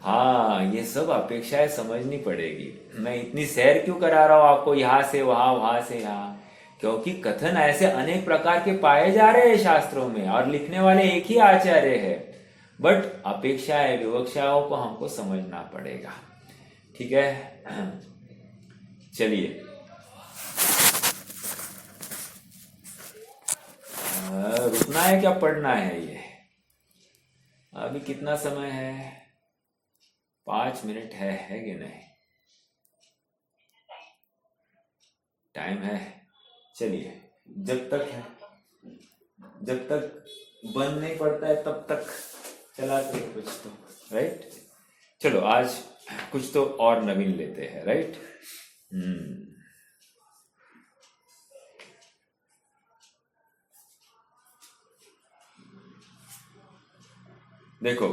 Speaker 1: हाँ, ये सब अपेक्षाएं समझनी पड़ेगी। मैं इतनी सैर क्यों करा रहा हूं आपको, यहां से वहां से यहां? क्योंकि कथन ऐसे अनेक प्रकार के पाए जा रहे हैं शास्त्रों में, और लिखने वाले एक ही आचार्य है, बट अपेक्षाएं विवक्षाओं को हमको समझना पड़ेगा। ठीक है, चलिए रुकना है क्या पढ़ना है? ये अभी कितना समय है? 5 मिनट है कि नहीं? टाइम है। चलिए, जब तक बंद नहीं पड़ता है तब तक चलाते हैं कुछ तो, राइट? चलो आज कुछ तो और नवीन लेते हैं, राइट? देखो,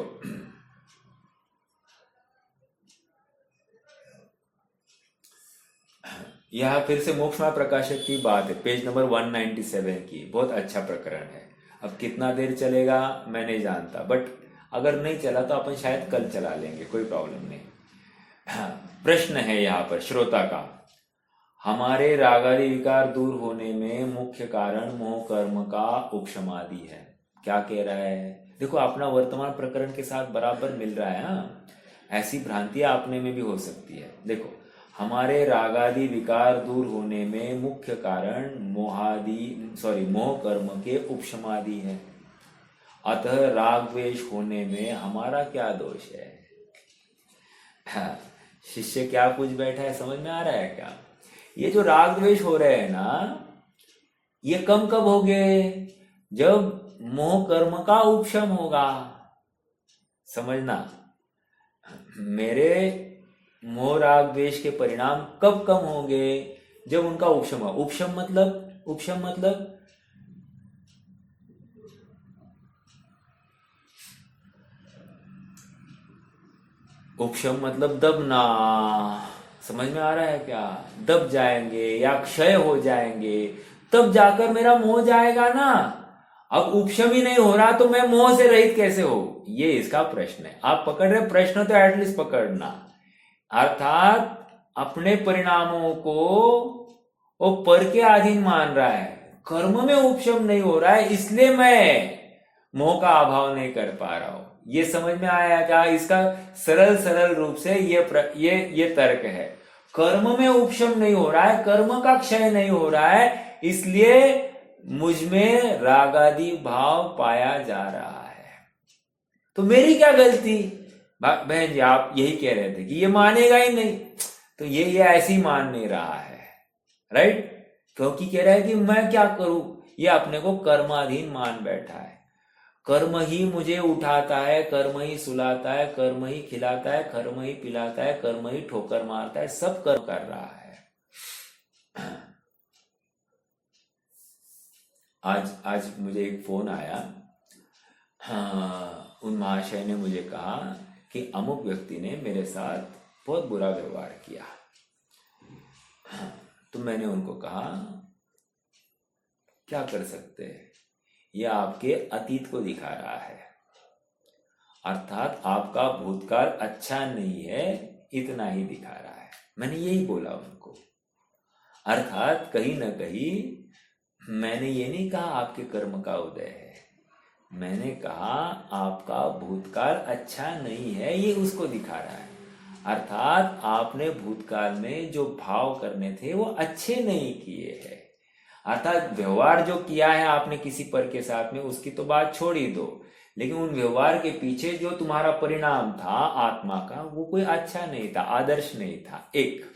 Speaker 1: यह फिर से मोक्षमार्ग प्रकाशक की बात है, पेज नंबर 197 की। बहुत अच्छा प्रकरण है। अब कितना देर चलेगा मैं नहीं जानता, बट अगर नहीं चला तो अपन शायद कल चला लेंगे, कोई प्रॉब्लम नहीं। प्रश्न है यहाँ पर श्रोता का, हमारे रागादि विकार दूर होने में मुख्य कारण मोह कर्म का उपशमादि है। क्या कह रहा है? देखो, अपना वर्तमान प्रकरण के साथ बराबर मिल रहा है। हाँ, ऐसी भ्रांतियां अपने में भी हो सकती है। देखो, हमारे रागादि विकार दूर होने में मुख्य कारण मोह कर्म के उपशमादि है। अतः राग द्वेष होने में हमारा क्या दोष है? हाँ, शिष्य क्या पूछ बैठा है, समझ में आ रहा है क्या? ये जो राग द्वेष हो रहे हैं ना, ये कब होंगे? जब मोह कर्म का उपशम होगा। समझना, मेरे मोह राग द्वेष के परिणाम कब कम होंगे? जब उनका उपशम होगा। उपशम मतलब दबना। समझ में आ रहा है क्या? दब जाएंगे या क्षय हो जाएंगे, तब जाकर मेरा मोह जाएगा ना। अब उपशम ही नहीं हो रहा तो मैं मोह से रहित कैसे हो? ये इसका प्रश्न है। आप पकड़ रहे प्रश्न तो एटलीस्ट पकड़ना, अर्थात अपने परिणामों को वो पर के अधीन मान रहा है। कर्म में उपशम नहीं हो रहा है, इसलिए मैं मोह का अभाव नहीं कर पा रहा हूं। ये समझ में आया क्या? इसका सरल रूप से ये तर्क है। कर्म में उपशम नहीं हो रहा है, कर्म का क्षय नहीं हो रहा है, इसलिए मुझ में रागादि भाव पाया जा रहा है। तो मेरी क्या गलती? बहन जी, आप यही कह रहे थे कि ये मानेगा ही नहीं, तो ये ऐसे ही मान नहीं रहा है, राइट? क्योंकि कह रहा है कि मैं क्या करूं, ये अपने को कर्माधीन मान बैठा है। कर्म ही मुझे उठाता है, कर्म ही सुलाता है, कर्म ही खिलाता है, कर्म ही पिलाता है, कर्म ही ठोकर मारता है, सब कर्म कर रहा है। आज मुझे एक फोन आया। हाँ, उन महाशय ने मुझे कहा कि अमुक व्यक्ति ने मेरे साथ बहुत बुरा व्यवहार किया। हाँ, तो मैंने उनको कहा क्या कर सकते हैं, यह आपके अतीत को दिखा रहा है, अर्थात आपका भूतकाल अच्छा नहीं है, इतना ही दिखा रहा है। मैंने यही बोला उनको। अर्थात कहीं ना कहीं मैंने ये नहीं कहा आपके कर्म का उदय है, मैंने कहा आपका भूतकाल अच्छा नहीं है, ये उसको दिखा रहा है। अर्थात आपने भूतकाल में जो भाव करने थे वो अच्छे नहीं किए हैं। अर्थात व्यवहार जो किया है आपने किसी पर के साथ में, उसकी तो बात छोड़ ही दो, लेकिन उन व्यवहार के पीछे जो तुम्हारा परिणाम था आत्मा का, वो कोई अच्छा नहीं था, आदर्श नहीं था। एक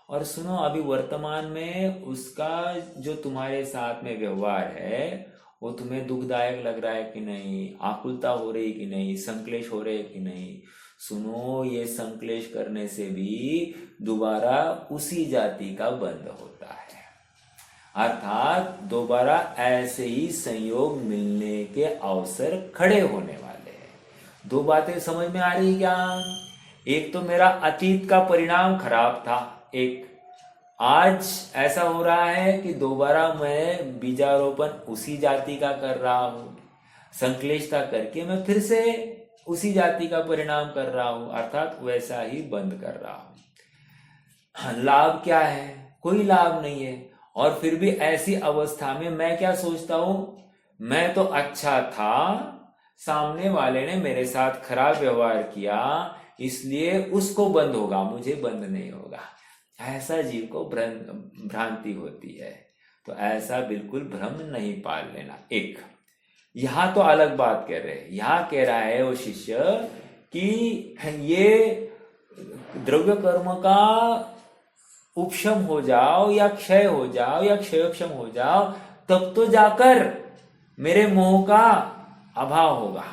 Speaker 1: और सुनो, अभी वर्तमान में उसका जो तुम्हारे साथ में व्यवहार है वो तुम्हें दुखदायक लग रहा है कि नहीं, आकुलता हो रही कि नहीं, संक्लेश हो रहे कि नहीं। सुनो, ये संक्लेश करने से भी दोबारा उसी जाति का बंध होता है, अर्थात दोबारा ऐसे ही संयोग मिलने के अवसर खड़े होने वाले हैं। दो बातें समझ में आ रही क्या? एक तो मेरा अतीत का परिणाम खराब था, एक आज ऐसा हो रहा है कि दोबारा मैं बीजारोपण उसी जाति का कर रहा हूं, संक्लेशता करके मैं फिर से उसी जाति का परिणाम कर रहा हूं, अर्थात वैसा ही बंद कर रहा हूं। लाभ क्या है? कोई लाभ नहीं है। और फिर भी ऐसी अवस्था में मैं क्या सोचता हूं, मैं तो अच्छा था, सामने वाले ने मेरे साथ खराब व्यवहार किया, इसलिए उसको बंद होगा, मुझे बंद नहीं होगा। ऐसा जीव को भ्रांति होती है। तो ऐसा बिल्कुल भ्रम नहीं पाल लेना। एक यहां तो अलग बात कह रहे हैं, यहां कह रहा है वो शिष्य कि ये द्रव्य कर्म का उपशम हो जाओ या क्षय हो जाओ या क्षयोक्षम हो जाओ, तब तो जाकर मेरे मोह का अभाव होगा।